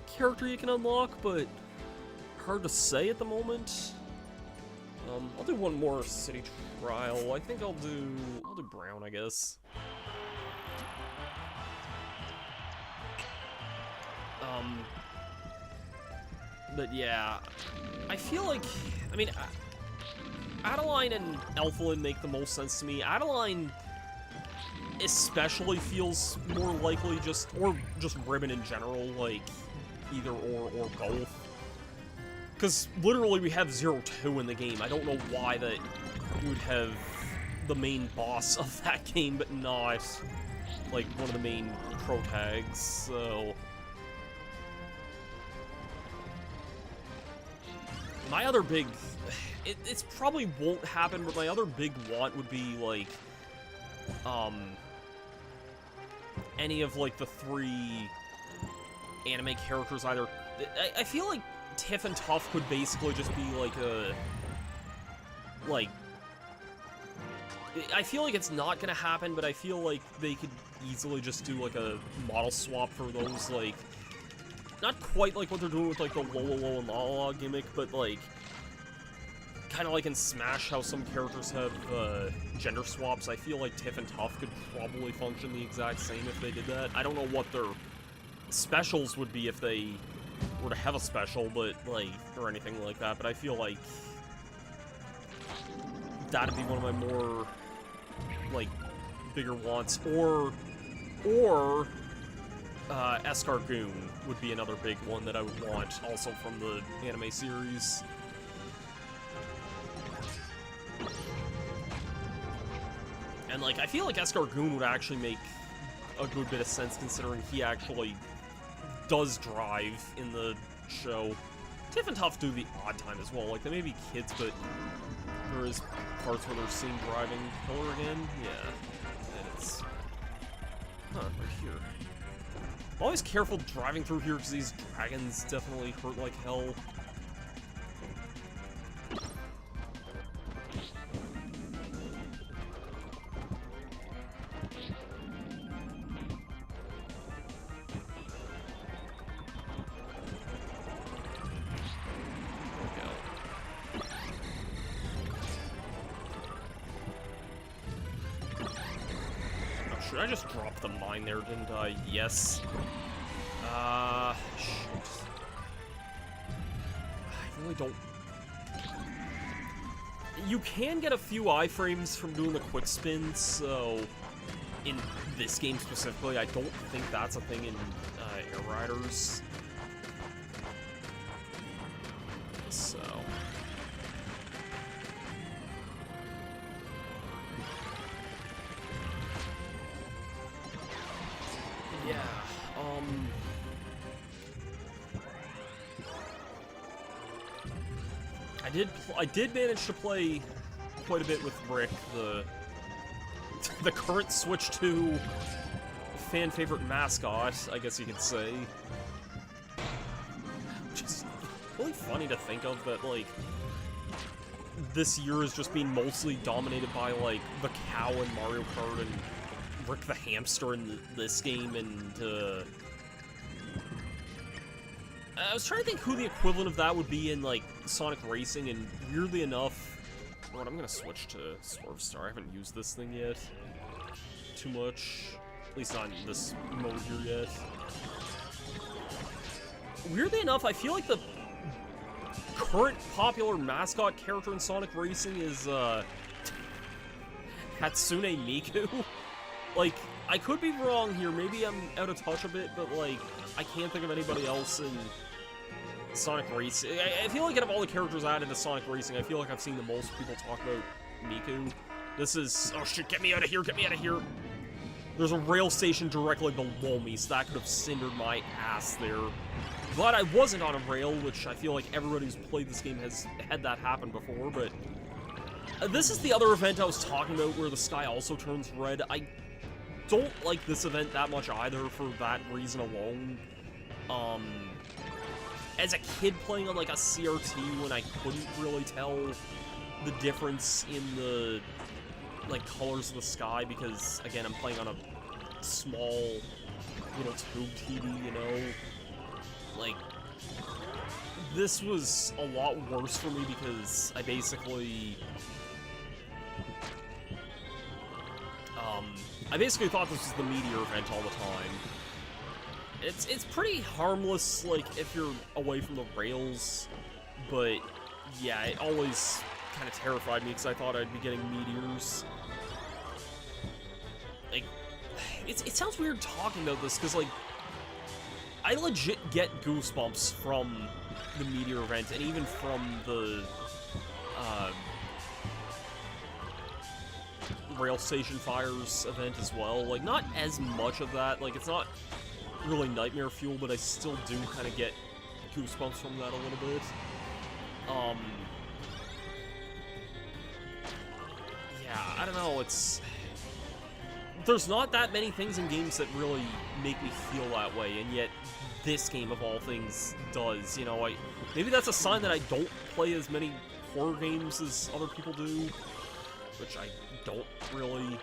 character you can unlock, but hard to say at the moment. I'll do one more city trial. I think I'll do Brown, I guess. But yeah, I feel like, I mean, Adeline and Elflin make the most sense to me. Adeline especially feels more likely or just Ribbon in general, like, either or both. Because literally we have 0-2 in the game. I don't know why that you would have the main boss of that game, but not, like, one of the main pro tags, so... My other big... It's probably won't happen, but my other big want would be, like, any of, like, the 3 anime characters either... I feel like Tiff and Tuff could basically just be, like, a... Like... I feel like it's not gonna happen, but I feel like they could easily just do, like, a model swap for those, like... Not quite like what they're doing with, like, the Lolo and Lala gimmick, but, like... Kind of like in Smash, how some characters have gender swaps. I feel like Tiff and Tuff could probably function the exact same if they did that. I don't know what their specials would be if they were to have a special, but, like, or anything like that, but I feel like that'd be one of my more, like, bigger wants, or Escargoon would be another big one that I would want, also from the anime series. And, like, I feel like Escargoon would actually make a good bit of sense, considering he actually does drive in the show. Tiff and Tuff do the odd time as well. Like, they may be kids, but there is parts where they're seen driving Pillar again. Yeah. And it's... Huh, right here. I'm always careful driving through here, because these dragons definitely hurt like hell. Should I just drop the mine there, didn't I? Yes. Shoot. I really don't... You can get a few iframes from doing the quick spin, so... In this game specifically, I don't think that's a thing in Air Riders. So... Yeah, I did manage to play quite a bit with Rick, the current Switch 2 fan favorite mascot, I guess you could say. Which is really funny to think of that, like, this year has just been mostly dominated by, like, the cow in Mario Kart and Rick the hamster in this game, and I was trying to think who the equivalent of that would be in, like, Sonic Racing, and weirdly enough, what, I'm gonna switch to Swerve Star. I haven't used this thing yet too much, at least not in this mode here yet. Weirdly enough, I feel like the current popular mascot character in Sonic Racing is Hatsune Miku. Like, I could be wrong here, maybe I'm out of touch a bit, but, like, I can't think of anybody else in Sonic Racing. I feel like out of all the characters added to Sonic Racing, I feel like I've seen the most people talk about Miku. This is... Oh shit, get me out of here, get me out of here! There's a rail station directly below me, so that could have cindered my ass there. Glad I wasn't on a rail, which I feel like everybody who's played this game has had that happen before, but... this is the other event I was talking about where the sky also turns red. I don't like this event that much either for that reason alone. As a kid playing on, like, a CRT when I couldn't really tell the difference in the, like, colors of the sky because, again, I'm playing on a small little tube TV, you know? Like, this was a lot worse for me because I basically... I basically thought this was the Meteor event all the time. It's pretty harmless, like, if you're away from the rails, but, yeah, it always kind of terrified me because I thought I'd be getting meteors. Like, it sounds weird talking about this, because, like, I legit get goosebumps from the Meteor event, and even from the, Rail Station Fires event as well. Like, not as much of that, like, it's not really nightmare fuel, but I still do kind of get goosebumps from that a little bit. Yeah, I don't know, it's... There's not that many things in games that really make me feel that way, and yet this game, of all things, does, you know, maybe that's a sign that I don't play as many horror games as other people do, which I don't really...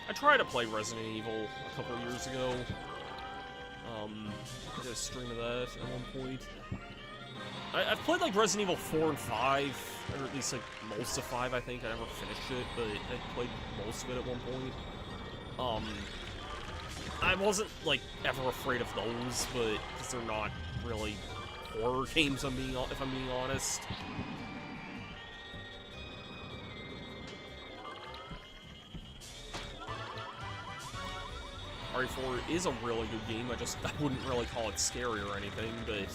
I tried to play Resident Evil a couple of years ago. I did a stream of that at one point. I've played, like, Resident Evil 4 and 5, or at least, like, most of 5, I think. I never finished it, but I played most of it at one point. I wasn't, like, ever afraid of those, but, because they're not really horror games, if I'm being honest. RE4 is a really good game, I wouldn't really call it scary or anything, but...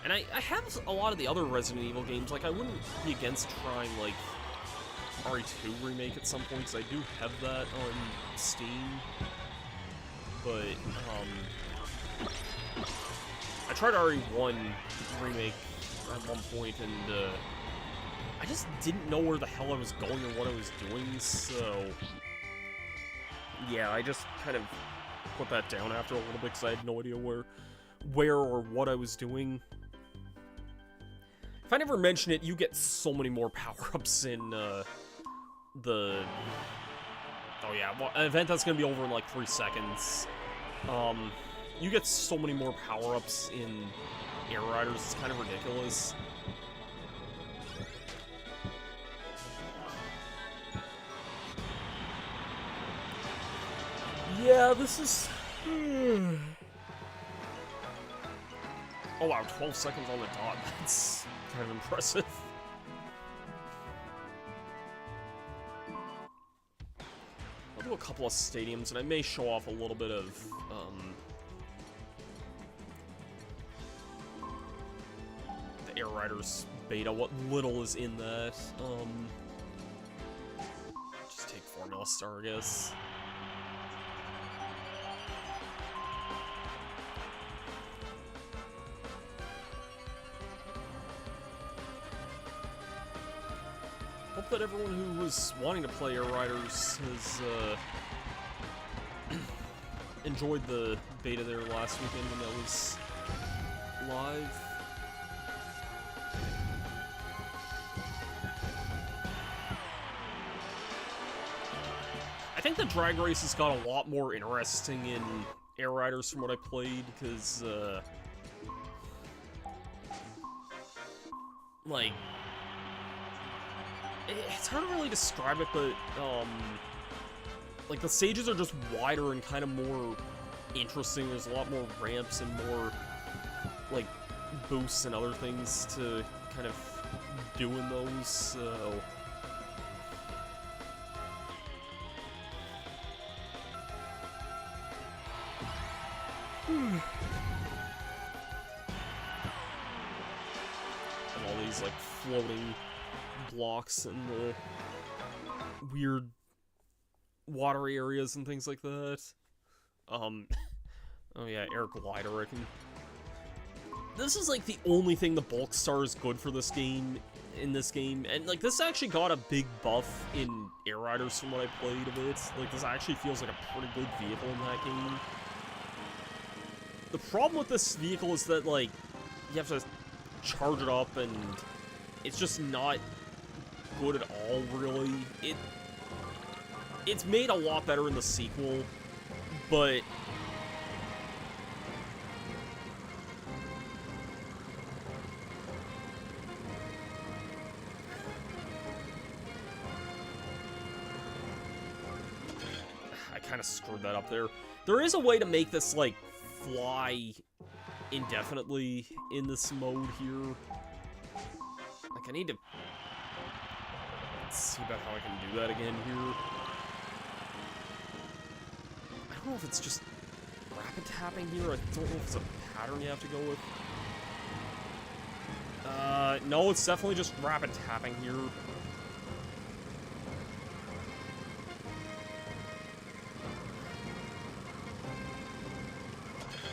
And I have a lot of the other Resident Evil games, like, I wouldn't be against trying, like, RE2 remake at some point, because I do have that on Steam. But, I tried RE1 remake at one point, and, I just didn't know where the hell I was going or what I was doing, so... Yeah, I just kind of put that down after a little bit, because I had no idea where or what I was doing. If I never mention it, you get so many more power-ups in, the... Oh yeah, well, an event that's gonna be over in like 3 seconds. You get so many more power-ups in Air Riders, it's kind of ridiculous. Yeah, this is... Oh wow, 12 seconds on the dot, that's kind of impressive. I'll do a couple of stadiums, and I may show off a little bit of, the Air Riders beta, what little is in that. Just take Formula Star, I guess. Hope that everyone who was wanting to play Air Riders has enjoyed the beta there last weekend when that was live. I think the drag races got a lot more interesting in Air Riders from what I played, because, like... It's hard to really describe it, but, like, the stages are just wider and kind of more interesting. There's a lot more ramps and more, like, boosts and other things to kind of do in those, so... And all these, like, floating blocks and the weird watery areas and things like that. Oh yeah, air glider, This is like the only thing the bulk star is good for in this game, and like this actually got a big buff in Air Riders from what I played of it. Like this actually feels like a pretty good vehicle in that game. The problem with this vehicle is that like you have to charge it up and it's just not good at all, really. It's made a lot better in the sequel, but I kind of screwed that up there. There is a way to make this, like, fly indefinitely in this mode here. Like, I need to... Let's see about how I can do that again here. I don't know if it's just rapid tapping here. I don't know if it's a pattern you have to go with. No, it's definitely just rapid tapping here.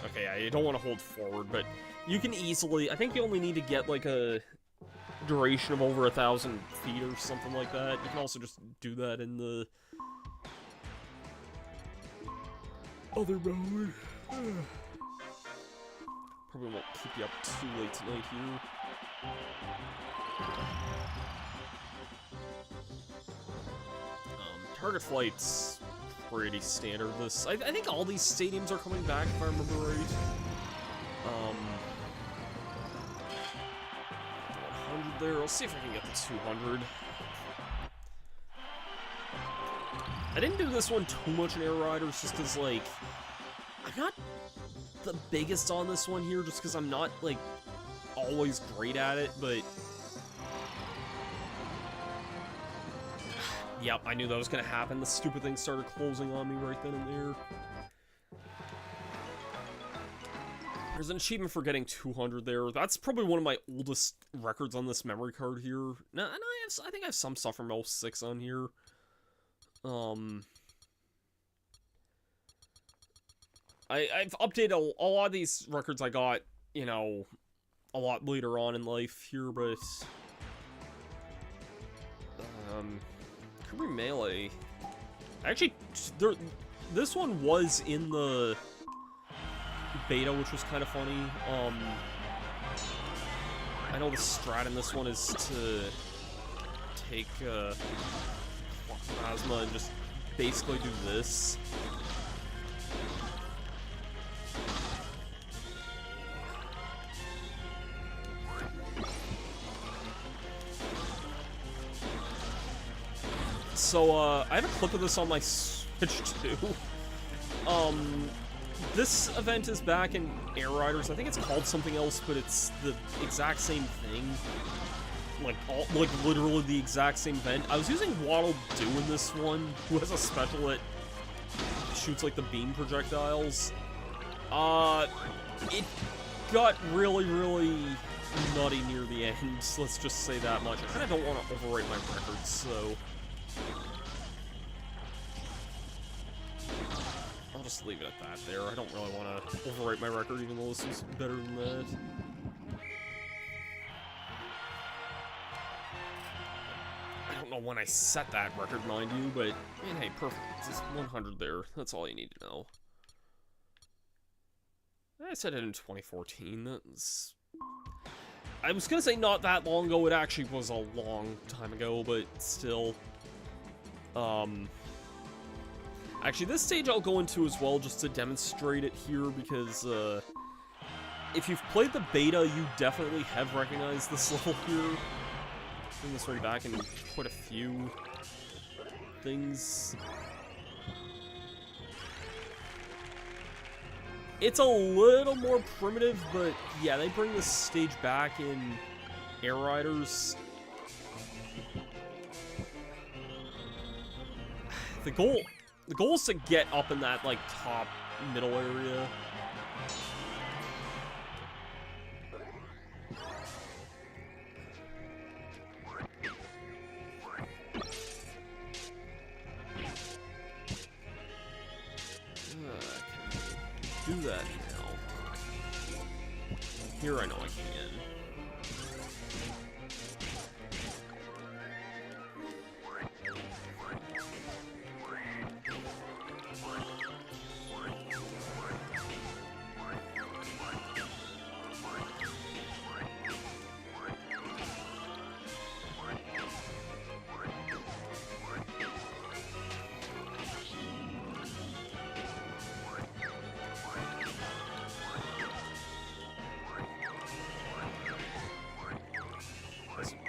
Okay, yeah, you don't want to hold forward, but you can easily... I think you only need to get, like, a duration of over 1,000 feet or something like that. You can also just do that in the other mode. Probably won't keep you up too late tonight here. Target flight's pretty standard. I think all these stadiums are coming back, if I remember right. 100 there. I'll see if I can get the 200. I didn't do this one too much in Air Riders just because, like, I'm not the biggest on this one here just because I'm not, like, always great at it, but... Yep, I knew that was gonna happen. The stupid thing started closing on me right then and there. There's an achievement for getting 200 there. That's probably one of my oldest records on this memory card here. No, and I think I have some stuff from 06 on here. I've updated a lot of these records I got, you know, a lot later on in life here, but... Kirby Melee... Actually, this one was in the... beta, which was kind of funny. I know the strat in this one is to take plasma and just basically do this. So I have a clip of this on my Switch too. This event is back in Air Riders. I think it's called something else, but it's the exact same thing. Like literally the exact same event. I was using Waddle Doo in this one, who has a special that shoots like the beam projectiles. It got really, really nutty near the end. Let's just say that much. I kind of don't want to overwrite my records, so... I'll just leave it at that there. I don't really want to overwrite my record, even though this is better than that. I don't know when I set that record, mind you, but, man, hey, perfect. It's just 100 there. That's all you need to know. I set it in 2014. That's... I was gonna say not that long ago. It actually was a long time ago, but still. Actually, this stage I'll go into as well, just to demonstrate it here, because, if you've played the beta, you definitely have recognized this level here. Bring this one back in quite a few things. It's a little more primitive, but yeah, they bring this stage back in Air Riders. The goal is to get up in that, like, top middle area. Do that now. Here I know I can.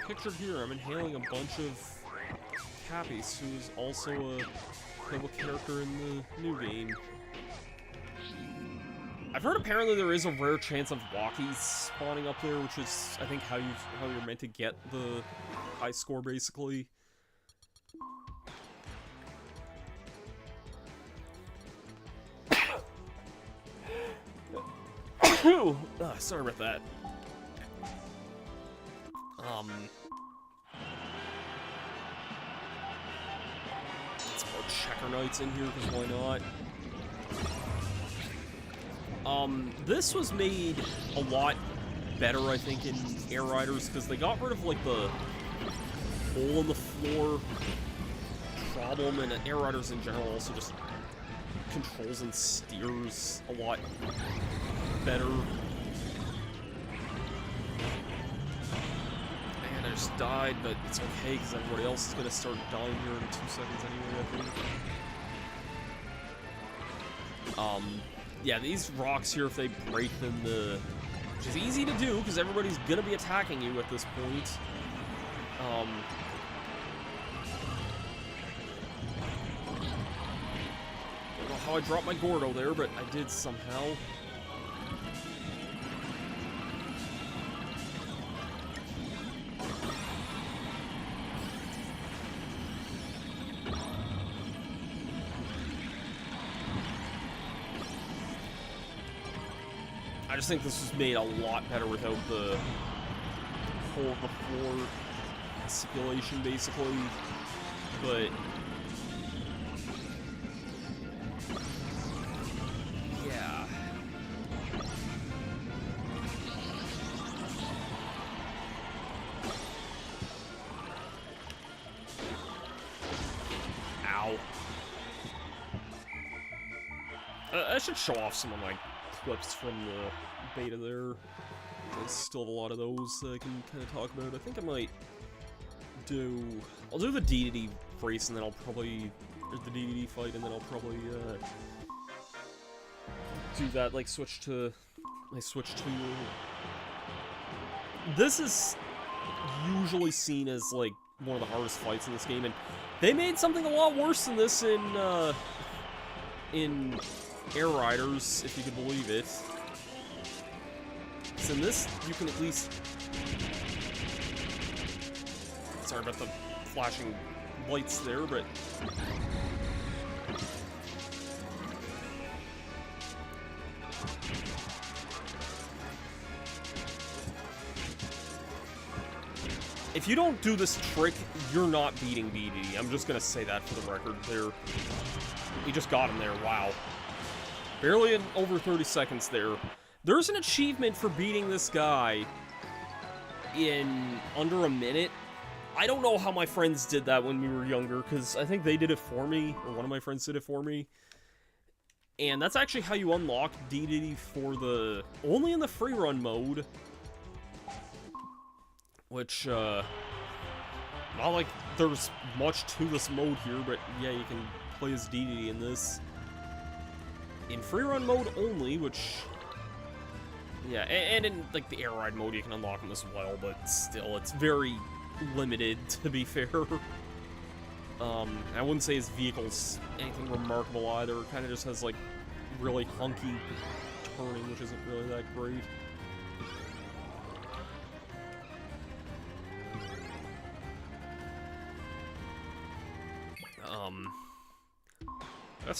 Pictured here, I'm inhaling a bunch of Cappies, who's also a playable character in the new game. I've heard apparently there is a rare chance of walkies spawning up there, which is, I think, how you're meant to get the high score, basically. Sorry about that. Let's put Checker Knights in here, because why not? This was made a lot better, I think, in Air Riders, because they got rid of, like, the hole in the floor problem, and Air Riders in general also just controls and steers a lot better. Just died, but it's okay because everybody else is going to start dying here in 2 seconds anyway, I think. Yeah, these rocks here, if they break, then which is easy to do because everybody's going to be attacking you at this point. how I dropped my Gordo there, but I did somehow. I just think this was made a lot better without the whole floor stipulation, basically. But yeah. Ow. I should show off some of my clips from the beta there. There's still a lot of those that I can kind of talk about. I think I might I'll do the DDD race, and then I'll probably, or the DDD fight, and then I'll probably do that, like switch to this is usually seen as like one of the hardest fights in this game, and they made something a lot worse than this in Air Riders, if you can believe it. So in this, you can at least... Sorry about the flashing lights there, but... If you don't do this trick, you're not beating BDD. I'm just gonna say that for the record there. We just got him there, wow. Barely in over 30 seconds there. There's an achievement for beating this guy in under a minute. I don't know how my friends did that when we were younger, because I think they did it for me, or one of my friends did it for me. And that's actually how you unlock DDD for the... only in the free run mode. Which, not like there's much to this mode here, but yeah, you can play as DDD in this. In free run mode only, which... yeah, and in, like, the Air Ride mode you can unlock them as well, but still, it's very limited, to be fair. I wouldn't say his vehicle's anything remarkable either. It kind of just has, like, really hunky turning, which isn't really that great.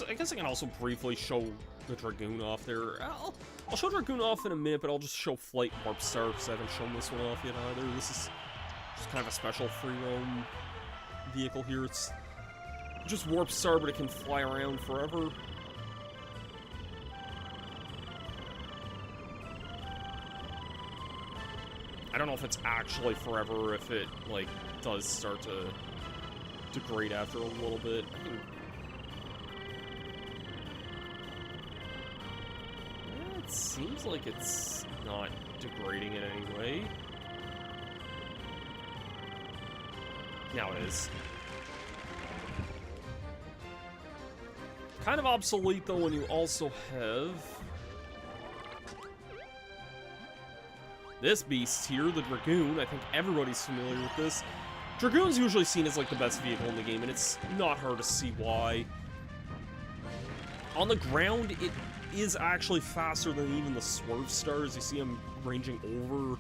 I guess I can also briefly show the Dragoon off there. I'll show Dragoon off in a minute, but I'll just show Flight Warp Star, because I haven't shown this one off yet either. This is just kind of a special free roam vehicle here. It's just Warp Star, but it can fly around forever. I don't know if it's actually forever, or if it, like, does start to degrade after a little bit. It seems like it's not degrading in any way. Now it is. Kind of obsolete, though, when you also have this beast here, the Dragoon. I think everybody's familiar with this. Dragoon's usually seen as, like, the best vehicle in the game, and it's not hard to see why. On the ground, it is actually faster than even the Swerve Stars. You see him ranging over.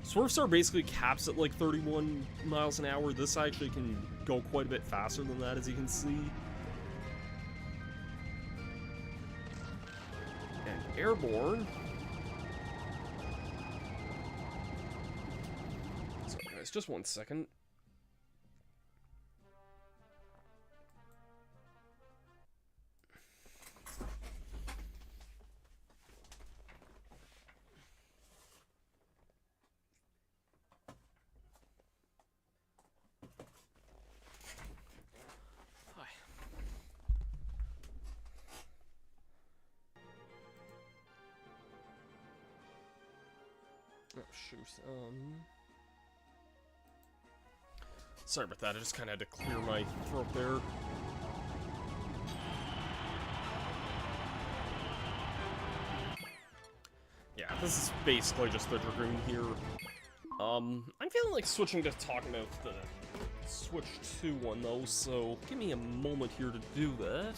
Swerve Star basically caps at, like, 31 miles an hour. This actually can go quite a bit faster than that, as you can see. And Airborne. Sorry, guys, just 1 second. Oh, shoot. Sorry about that, I just kind of had to clear my throat there. Yeah, this is basically just the Dragoon here. I'm feeling like switching to talking about the Switch 2 one, though, so give me a moment here to do that.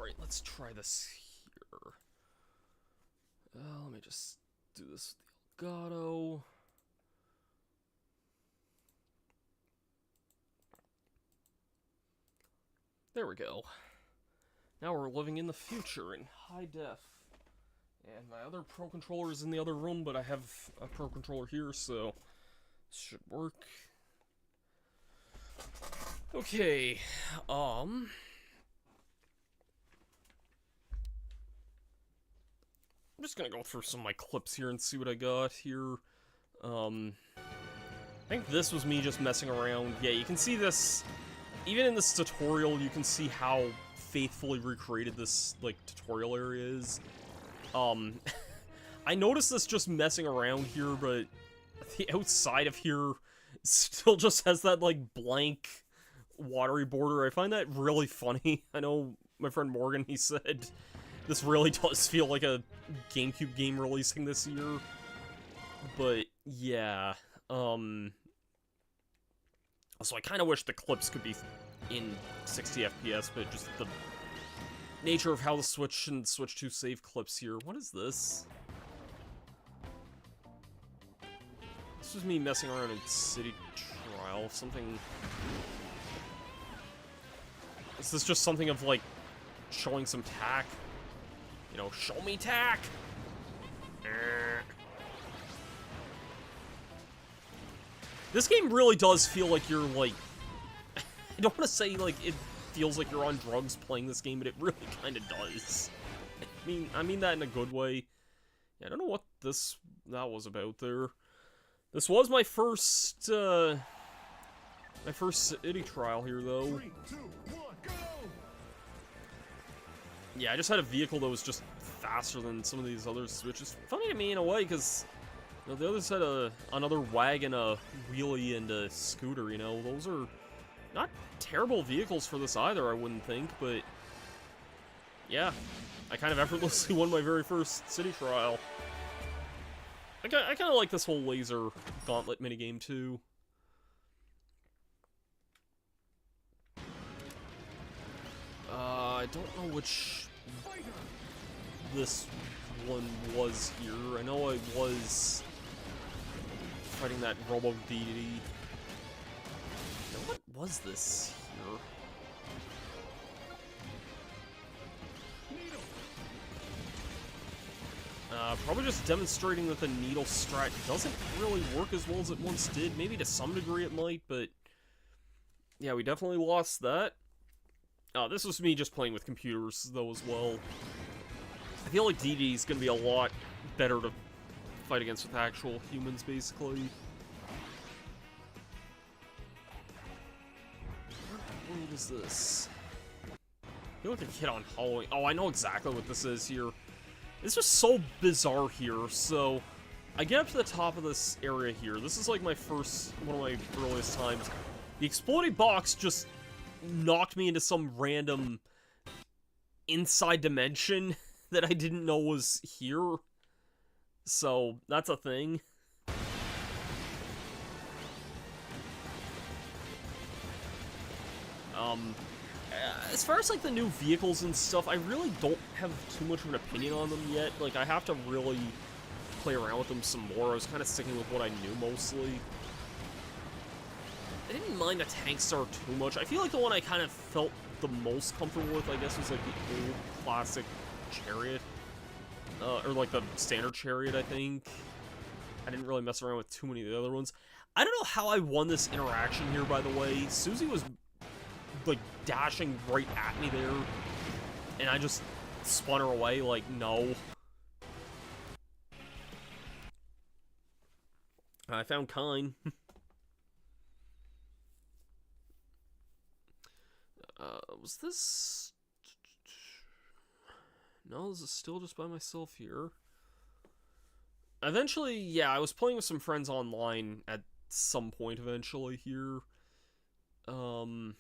Alright, let's try this here. Let me just do this with the Elgato. There we go. Now we're living in the future in high def. And my other Pro Controller is in the other room, but I have a Pro Controller here, so this should work. Okay, I'm just gonna go through some of my clips here and see what I got here. I think this was me just messing around. Yeah, you can see this, even in this tutorial, you can see how faithfully recreated this, like, tutorial area is. I noticed this just messing around here, but the outside of here still just has that, like, blank, watery border. I find that really funny. I know my friend Morgan, he said this really does feel like a GameCube game releasing this year. But, yeah, so I kind of wish the clips could be in 60 FPS, but just the nature of how the Switch and Switch 2 save clips here. What is this? This was me messing around in City Trial. Something... Is this just something of, like, showing some tack? You know, show me tack! This game really does feel like you're, like... I don't want to say, like, it feels like you're on drugs playing this game, but it really kind of does. I mean that in a good way. Yeah, I don't know what that was about there. This was my first city trial here, though. 3, 2, 1, go! Yeah, I just had a vehicle that was just faster than some of these others, which is funny to me in a way, because you know, the others had another wagon, a wheelie, and a scooter, you know. Those are not terrible vehicles for this either, I wouldn't think, but yeah, I kind of effortlessly won my very first city trial. I kind of like this whole laser gauntlet minigame, too. I don't know which this one was here. I know I was fighting that Robo Deity. Now, what was this here? Probably just demonstrating that the needle strat doesn't really work as well as it once did. Maybe to some degree it might, but yeah, we definitely lost that. This was me just playing with computers, though, as well. I feel like DD is going to be a lot better to fight against with actual humans, basically. What is this? I feel like a kid on Halloween. Oh, I know exactly what this is here. This was so bizarre here, so I get up to the top of this area here. This is like one of my earliest times. The exploding box just knocked me into some random inside dimension that I didn't know was here. So, that's a thing. As far as, like, the new vehicles and stuff, I really don't have too much of an opinion on them yet. Like, I have to really play around with them some more. I was kind of sticking with what I knew, mostly. I didn't mind the Tank Star too much. I feel like the one I kind of felt the most comfortable with, I guess, was, like, the old classic Chariot. Or, like, the standard Chariot, I think. I didn't really mess around with too many of the other ones. I don't know how I won this interaction here, by the way. Susie was, like, dashing right at me there, and I just spun her away, like, no. I found Kine. Was this... No, this is still just by myself here. Eventually, yeah, I was playing with some friends online at some point eventually here. Oh,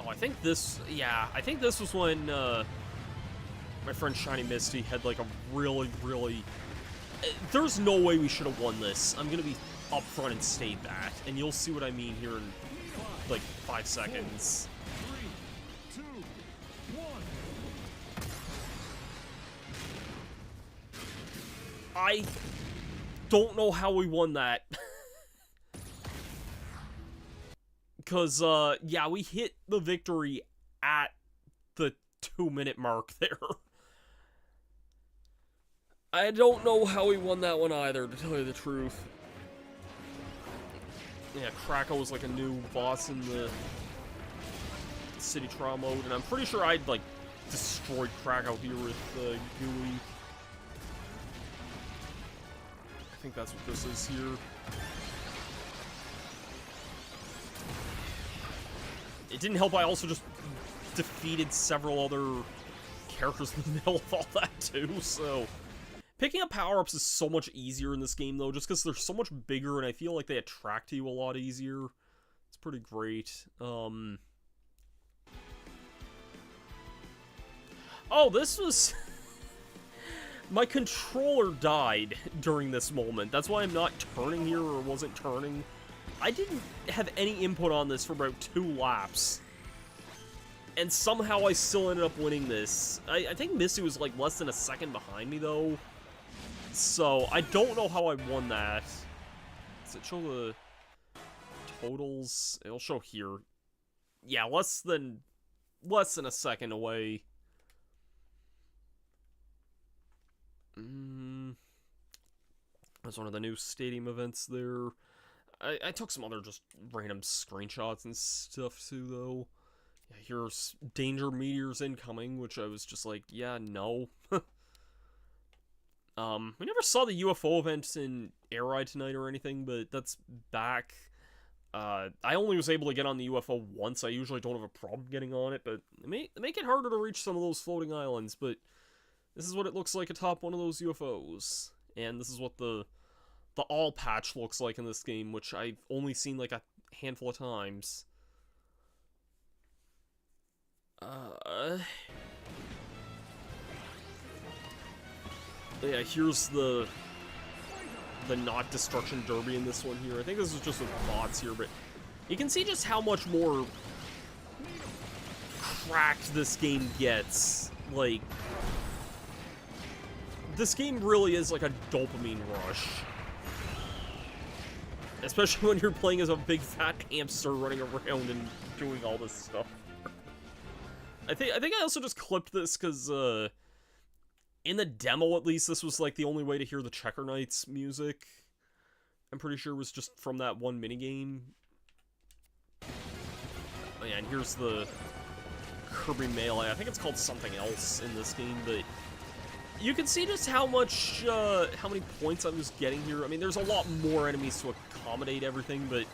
I think this... Yeah, I think this was when, my friend Shiny Misty had, like, a really... There's no way we should have won this. I'm gonna be up front and state that, and you'll see what I mean here in, like, 5 seconds. 3, 2, 1. I don't know how we won that. Because, yeah, we hit the victory at the 2-minute mark there. I don't know how we won that one either, to tell you the truth. Yeah, Krakow was like a new boss in the city trial mode, and I'm pretty sure I'd, like, destroyed Krakow here with Gooey. I think that's what this is here. It didn't help I also just defeated several other characters in the middle of all that too, so... Picking up power-ups is so much easier in this game, though, just because they're so much bigger, and I feel like they attract you a lot easier. It's pretty great. Oh, this was... My controller died during this moment. That's why I'm not turning here, or wasn't turning. I didn't have any input on this for about 2 laps. And somehow I still ended up winning this. I think Missy was, like, less than a second behind me, though. So, I don't know how I won that. Does it show the totals? It'll show here. Yeah, less than a second away. That's one of the new stadium events there. I took some other just random screenshots and stuff too, though. Yeah, here's Danger Meteors incoming, which I was just like, yeah, no. We never saw the UFO event in Air Ride tonight or anything, but that's back. I only was able to get on the UFO once. I usually don't have a problem getting on it, but they make it harder to reach some of those floating islands, but this is what it looks like atop one of those UFOs. And this is what the all patch looks like in this game, which I've only seen like a handful of times. Yeah, here's the not destruction derby in this one here. I think this is just with bots here, but you can see just how much more cracked this game gets. Like, this game really is like a dopamine rush. Especially when you're playing as a big fat hamster running around and doing all this stuff. I think I also just clipped this because, in the demo at least, this was like the only way to hear the Checker Knights music. I'm pretty sure it was just from that one minigame. Oh yeah, and here's the Kirby Melee. I think it's called something else in this game, but you can see just how much, how many points I'm just getting here. I mean, there's a lot more enemies to accommodate everything, but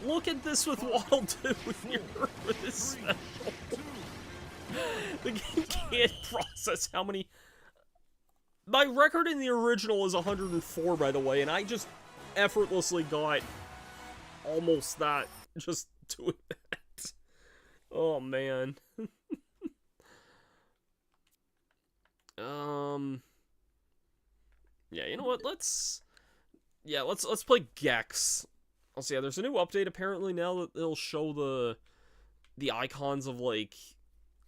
look at this with Wild 2 here for this special. The game can't process how many... My record in the original is 104, by the way, and I just effortlessly got almost that just doing that. Oh, man. Yeah, you know what, let's play Gex. I'll see, yeah, there's a new update apparently now that it'll show the icons of, like,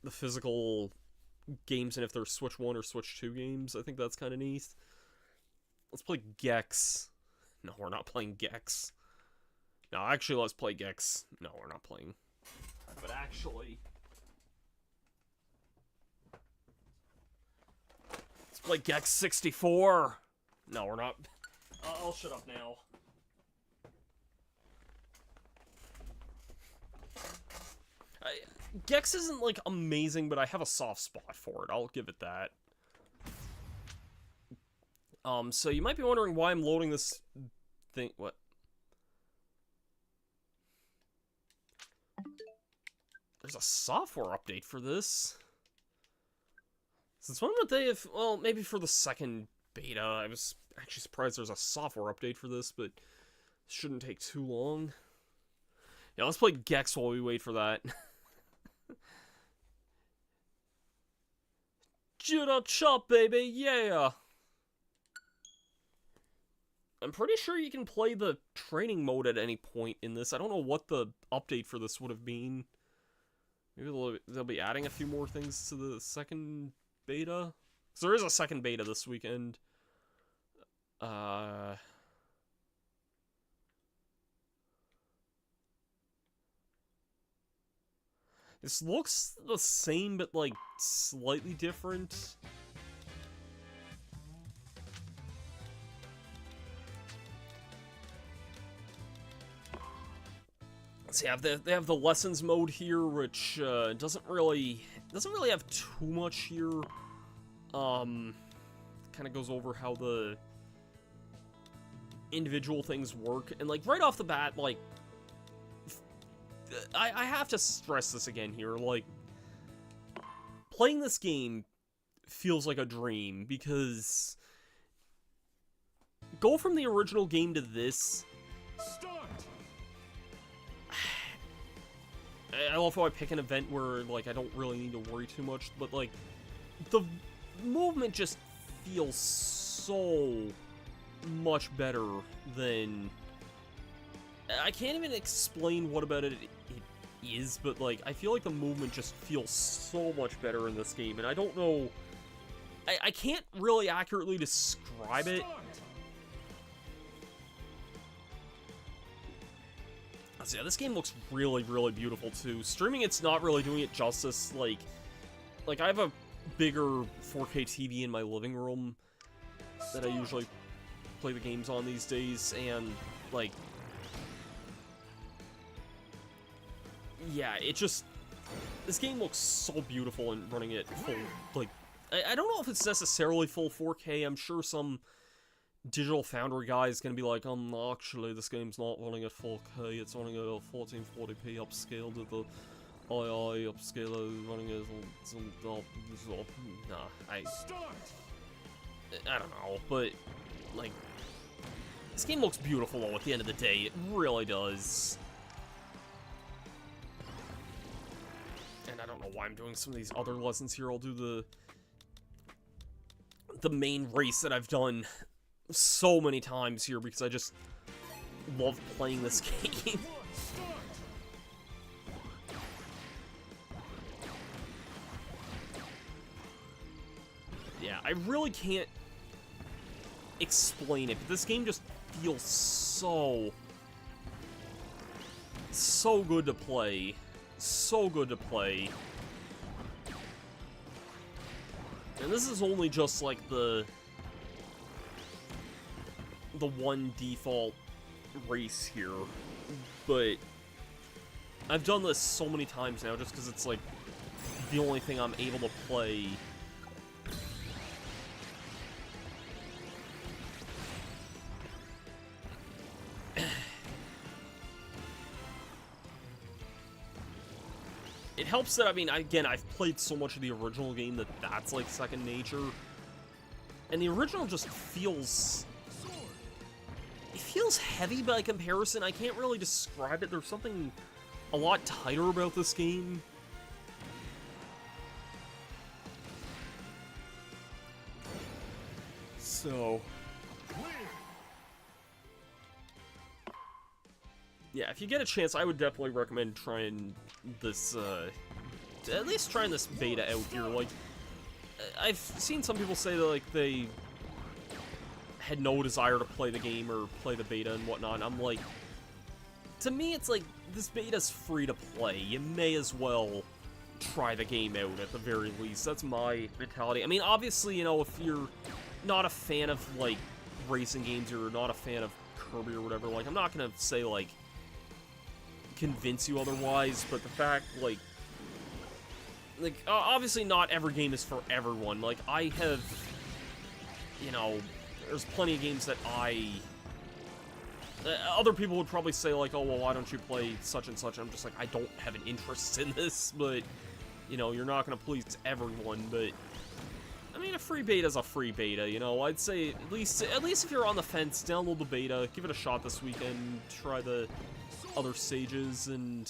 the physical games, and if they're Switch 1 or Switch 2 games. I think that's kind of neat. Let's play Gex. No, we're not playing Gex. No, actually, let's play Gex. No, we're not playing. But actually... let's play Gex 64! No, we're not. I'll shut up now. Gex isn't, like, amazing, but I have a soft spot for it. I'll give it that. So you might be wondering why I'm loading this thing. What? There's a software update for this. Since when would they have... Well, maybe for the second beta. I was actually surprised there's a software update for this, but it shouldn't take too long. Yeah, let's play Gex while we wait for that. Judo chop, baby, yeah! I'm pretty sure you can play the training mode at any point in this. I don't know what the update for this would have been. Maybe they'll be adding a few more things to the second beta. Because there is a second beta this weekend. This looks the same, but, like, slightly different. So yeah, they have the lessons mode here, which doesn't really have too much here. Kind of goes over how the individual things work, and like right off the bat, like I have to stress this again here, like playing this game feels like a dream because go from the original game to this. Start. I love how I pick an event where, like, I don't really need to worry too much, but, like, the movement just feels so much better than... I can't even explain what about it is, but, like, I feel like the movement just feels so much better in this game, and I don't know... I can't really accurately describe it. So yeah, this game looks really, really beautiful too. Streaming, it's not really doing it justice. Like I have a bigger 4K TV in my living room that I usually play the games on these days, and like, yeah, it just, this game looks so beautiful and running it full, like, I don't know if it's necessarily full 4K. I'm sure some Digital Foundry guy is going to be like, actually, this game's not running at 4K, it's running at a 1440p upscaled with the II upscaler running at nah, I don't know, but, like, this game looks beautiful, though, at the end of the day, it really does. And I don't know why I'm doing some of these other lessons here. I'll do the main race that I've done so many times here because I just love playing this game. Yeah, I really can't explain it, but this game just feels so good to play. So good to play. And this is only just like the one default race here, but I've done this so many times now just because it's like the only thing I'm able to play. It helps that, I mean, again, I've played so much of the original game that that's like second nature, and the original just feels... it feels heavy by comparison. I can't really describe it. There's something a lot tighter about this game. So... yeah, if you get a chance, I would definitely recommend trying this, at least trying this beta out here. Like, I've seen some people say that, like, they had no desire to play the game or play the beta and whatnot, and I'm like, to me, it's like, this beta's free to play. You may as well try the game out at the very least. That's my mentality. I mean, obviously, you know, if you're not a fan of, like, racing games, or not a fan of Kirby or whatever, like, I'm not gonna say, like, convince you otherwise, but the fact, like, obviously not every game is for everyone. Like, I have, you know, there's plenty of games that other people would probably say, like, oh, well, why don't you play such and such? I'm just like, I don't have an interest in this, but, you know, you're not gonna please everyone, but, I mean, a free beta is a free beta, you know. I'd say, at least if you're on the fence, download the beta, give it a shot this weekend, try the other stages, and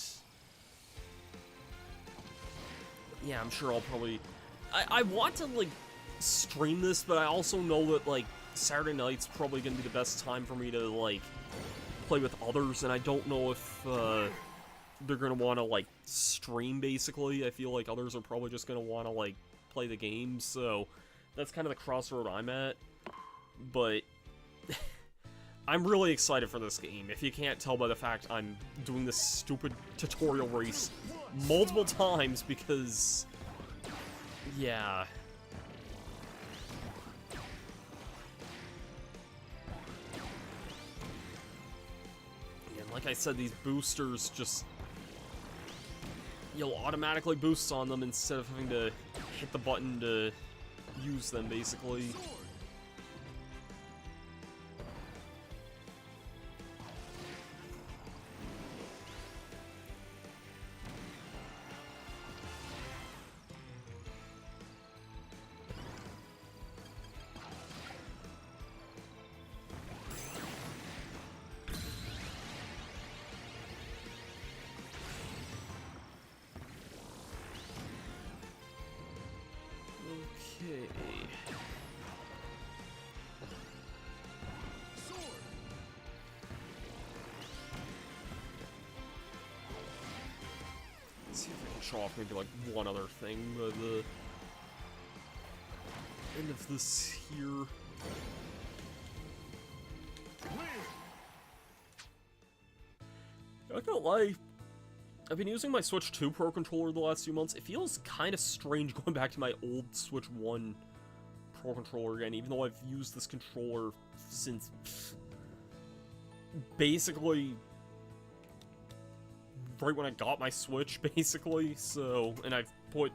yeah, I'm sure I'll probably... I want to, like, stream this, but I also know that, like, Saturday night's probably gonna be the best time for me to, like, play with others, and I don't know if, they're gonna wanna, like, stream, basically. I feel like others are probably just gonna wanna, like, play the game, so that's kind of the crossroad I'm at. But I'm really excited for this game, if you can't tell by the fact I'm doing this stupid tutorial race multiple times, because, yeah. And like I said, these boosters just, you'll automatically boost on them instead of having to hit the button to use them, basically. Let's see if I can show off maybe like one other thing by the end of this here. Not gonna lie, I've been using my Switch 2 Pro Controller the last few months. It feels kind of strange going back to my old Switch 1 Pro Controller again, even though I've used this controller since basically right when I got my Switch, basically. So, and I've put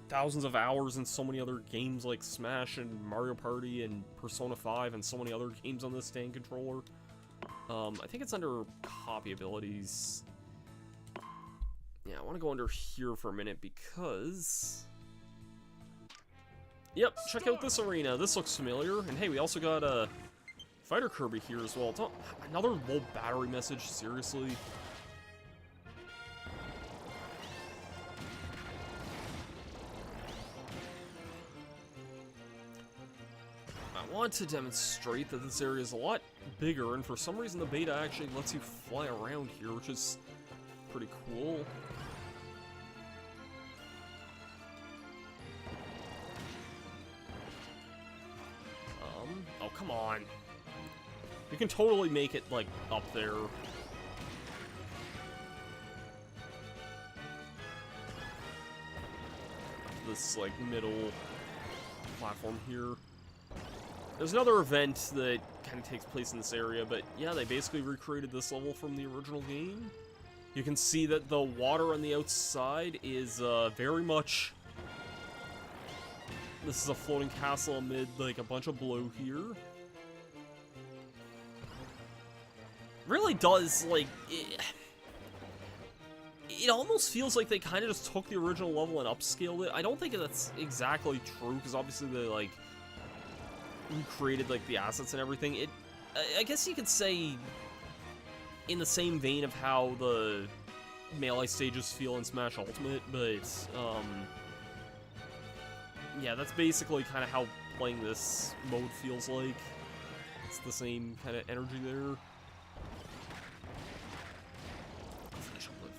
thousands of hours in so many other games like Smash and Mario Party and Persona 5 and so many other games on this dang controller. I think it's under copy abilities. Yeah, I want to go under here for a minute because... Yep, check out this arena. This looks familiar. And hey, we also got a Fighter Kirby here as well. Another low battery message, seriously. I want to demonstrate that this area is a lot bigger, and for some reason the beta actually lets you fly around here, which is pretty cool. Oh, come on. You can totally make it, like, up there. This, like, middle platform here. There's another event that kind of takes place in this area, but yeah, they basically recreated this level from the original game. You can see that the water on the outside is very much... This is a floating castle amid, like, a bunch of blue here. Really does, like... It almost feels like they kind of just took the original level and upscaled it. I don't think that's exactly true, because obviously they, like... recreated like the assets and everything. I guess you could say in the same vein of how the Melee stages feel in Smash Ultimate, but yeah, that's basically kind of how playing this mode feels like. It's the same kind of energy there. Finish up with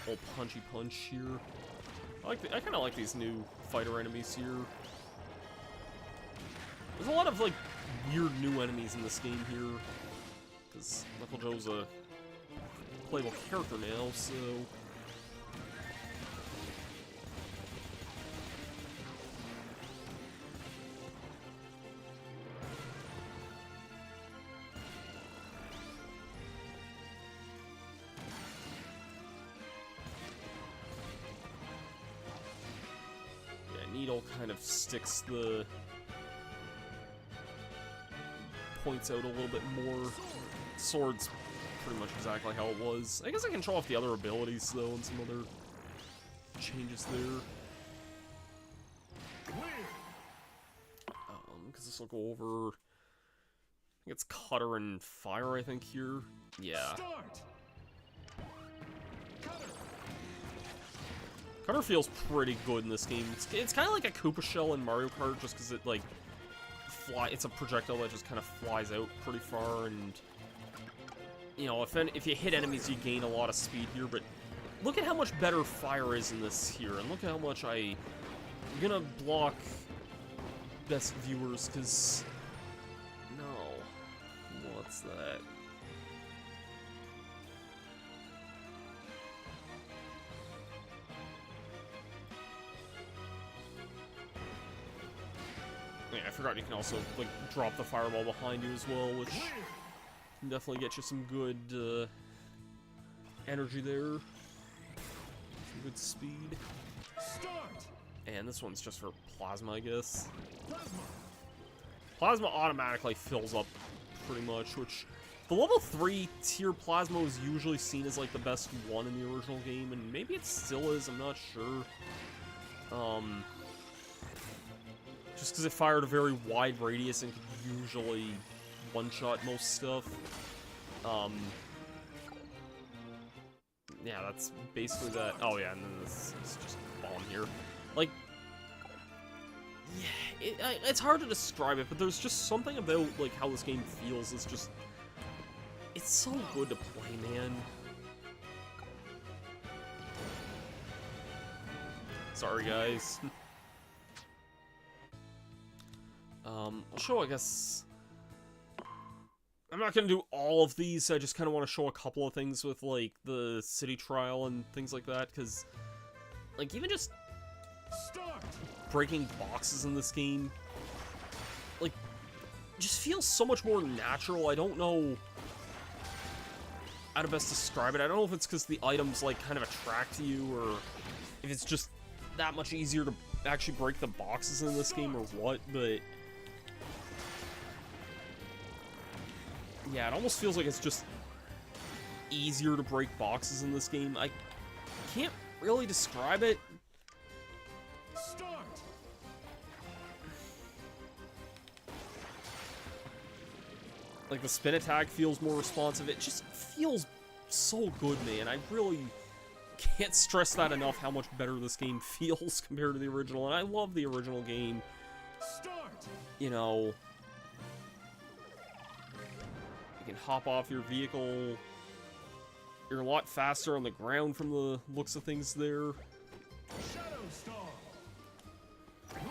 old Punchy Punch here. I kind of like these new fighter enemies here. There's a lot of, like, weird new enemies in this game here, because Knuckle Joe's a playable character now, so... Yeah, Needle kind of sticks the... points out a little bit more. Sword's pretty much exactly how it was. I guess I can show off the other abilities, though, and some other changes there. Because this will go over... I think it's Cutter and Fire, I think, here. Yeah. Cutter feels pretty good in this game. It's kind of like a Koopa Shell in Mario Kart, just because it, like, it's a projectile that just kind of flies out pretty far, and you know, if you hit enemies, you gain a lot of speed here. But look at how much better fire is in this here, and look at how much I'm gonna block best viewers, because no, what's that? Yeah, I forgot you can also, like, drop the fireball behind you as well, which can definitely get you some good, energy there. Some good speed. Start. And this one's just for plasma, I guess. Plasma automatically fills up pretty much, which the level 3 tier plasma was usually seen as, like, the best one in the original game, and maybe it still is, I'm not sure. Just because it fired a very wide radius and could usually one-shot most stuff. Yeah, that's basically that. Oh yeah, and then this is just a bomb here. Like, yeah, it's hard to describe it, but there's just something about, like, how this game feels. It's just, it's so good to play, man. Sorry, guys. I'll show, I guess... I'm not gonna do all of these, I just kind of want to show a couple of things with, like, the city trial and things like that, because, like, even just breaking boxes in this game, like, just feels so much more natural. I don't know how to best describe it. I don't know if it's because the items, like, kind of attract you, or if it's just that much easier to actually break the boxes in this game, or what, but... yeah, it almost feels like it's just easier to break boxes in this game. I can't really describe it. Start. Like, the spin attack feels more responsive. It just feels so good, man. I really can't stress that enough, how much better this game feels compared to the original. And I love the original game. Start. You know... you can hop off your vehicle. You're a lot faster on the ground from the looks of things there. Shadow Star. Clear.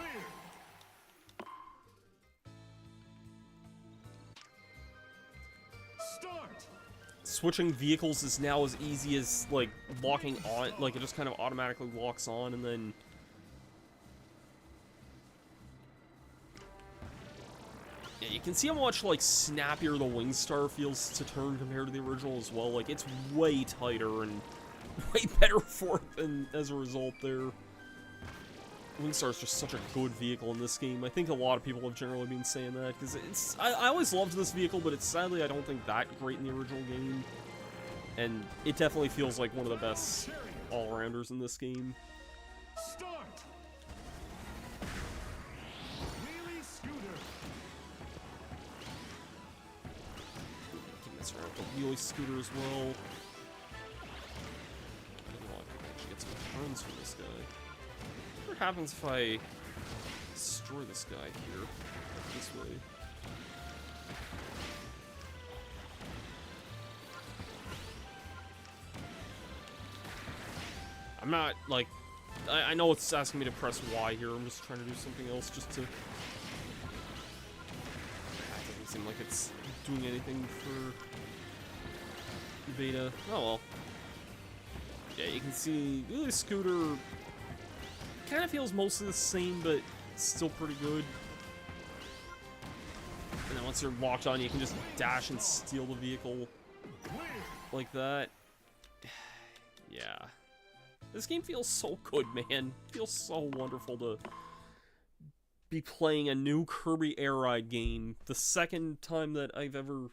Start. Switching vehicles is now as easy as, like, locking on. Like, it just kind of automatically locks on, and then... yeah, you can see how much, like, snappier the Wingstar feels to turn compared to the original as well. Like, it's way tighter and way better for it than as a result there. Wingstar is just such a good vehicle in this game. I think a lot of people have generally been saying that, because it's... I always loved this vehicle, but it's sadly, I don't think that great in the original game. And it definitely feels like one of the best all-rounders in this game. Start. Wheelie Scooter. Can mess around with the wheelie scooter as well. I can actually get some turns from this guy. What happens if I destroy this guy here? This way. I'm not, like... I know it's asking me to press Y here. I'm just trying to do something else just to... that doesn't seem like it's doing anything for beta. Oh well. Yeah, you can see the scooter kind of feels mostly the same, but still pretty good. And then once you're locked on, you can just dash and steal the vehicle like that. Yeah. This game feels so good, man. It feels so wonderful to be playing a new Kirby Air Ride game. The second time that I've ever...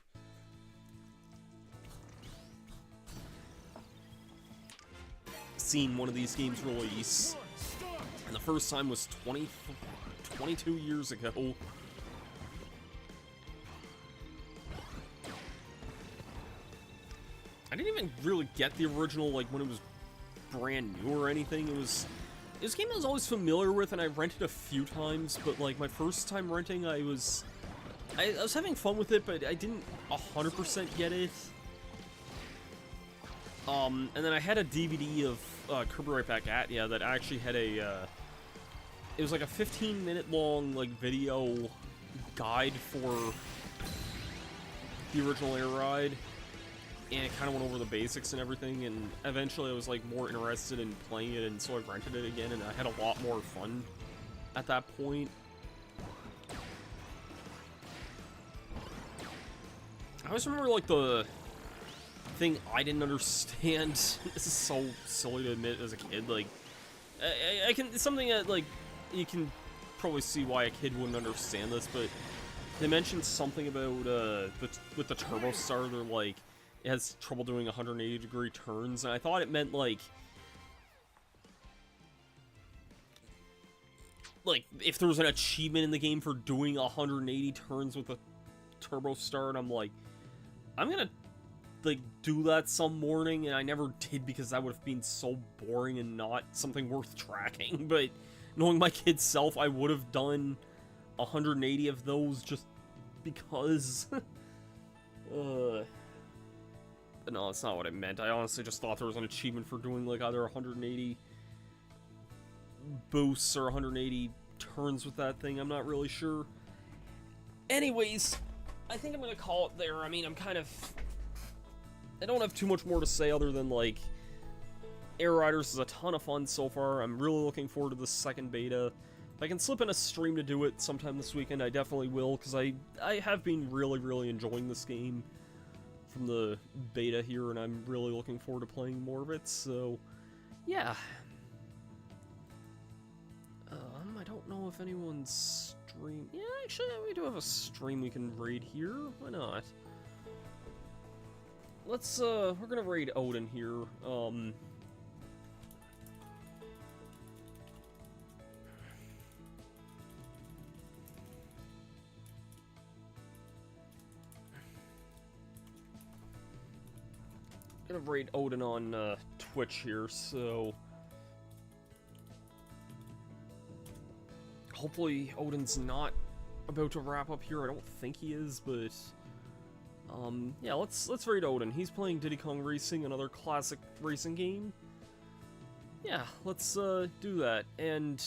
seen one of these games release. And the first time was 22 years ago. I didn't even really get the original, like, when it was brand new or anything. It was This game I was always familiar with, and I rented a few times, but like my first time renting, I was having fun with it, but I didn't 100% get it. And then I had a DVD of Kirby Right Back At Ya that actually had a, it was like a 15-minute long like video guide for the original Air Ride, and it kind of went over the basics and everything, and eventually I was like more interested in playing it, and so I rented it again, and I had a lot more fun at that point. I always remember like the thing I didn't understand. This is so silly to admit as a kid. Like, I can, it's something that like you can probably see why a kid wouldn't understand this, but they mentioned something about with the Turbo Star. They're like, it has trouble doing 180-degree turns, and I thought it meant like if there was an achievement in the game for doing 180 turns with a Turbo Star, and I'm like, I'm gonna like do that some morning, and I never did because that would have been so boring and not something worth tracking. But knowing my kid self, I would have done 180 of those just because. But no, that's not what I meant. I honestly just thought there was an achievement for doing like either 180 boosts or 180 turns with that thing. I'm not really sure. Anyways, I think I'm gonna call it there. I mean, I don't have too much more to say other than like Air Riders is a ton of fun so far. I'm really looking forward to the second beta. If I can slip in a stream to do it sometime this weekend, I definitely will, because I have been really enjoying this game from the beta here, and I'm really looking forward to playing more of it. So yeah, I don't know if anyone's stream. Yeah, actually, we do have a stream we can raid here. Why not? Let's we're gonna raid Odin here. Gonna raid Odin on Twitch here, so hopefully Odin's not about to wrap up here. I don't think he is, but yeah, let's raid Odin. He's playing Diddy Kong Racing, another classic racing game. Yeah, let's do that. And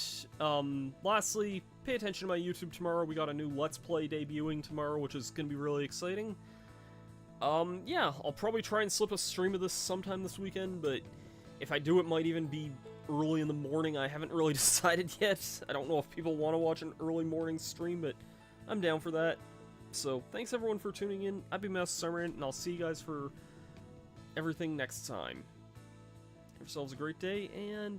lastly, pay attention to my YouTube tomorrow. We got a new Let's Play debuting tomorrow, which is gonna be really exciting. Yeah, I'll probably try and slip a stream of this sometime this weekend, but if I do, it might even be early in the morning. I haven't really decided yet. I don't know if people want to watch an early morning stream, but I'm down for that. So, thanks everyone for tuning in. I've been Master Summerant, and I'll see you guys for everything next time. Have yourselves a great day, and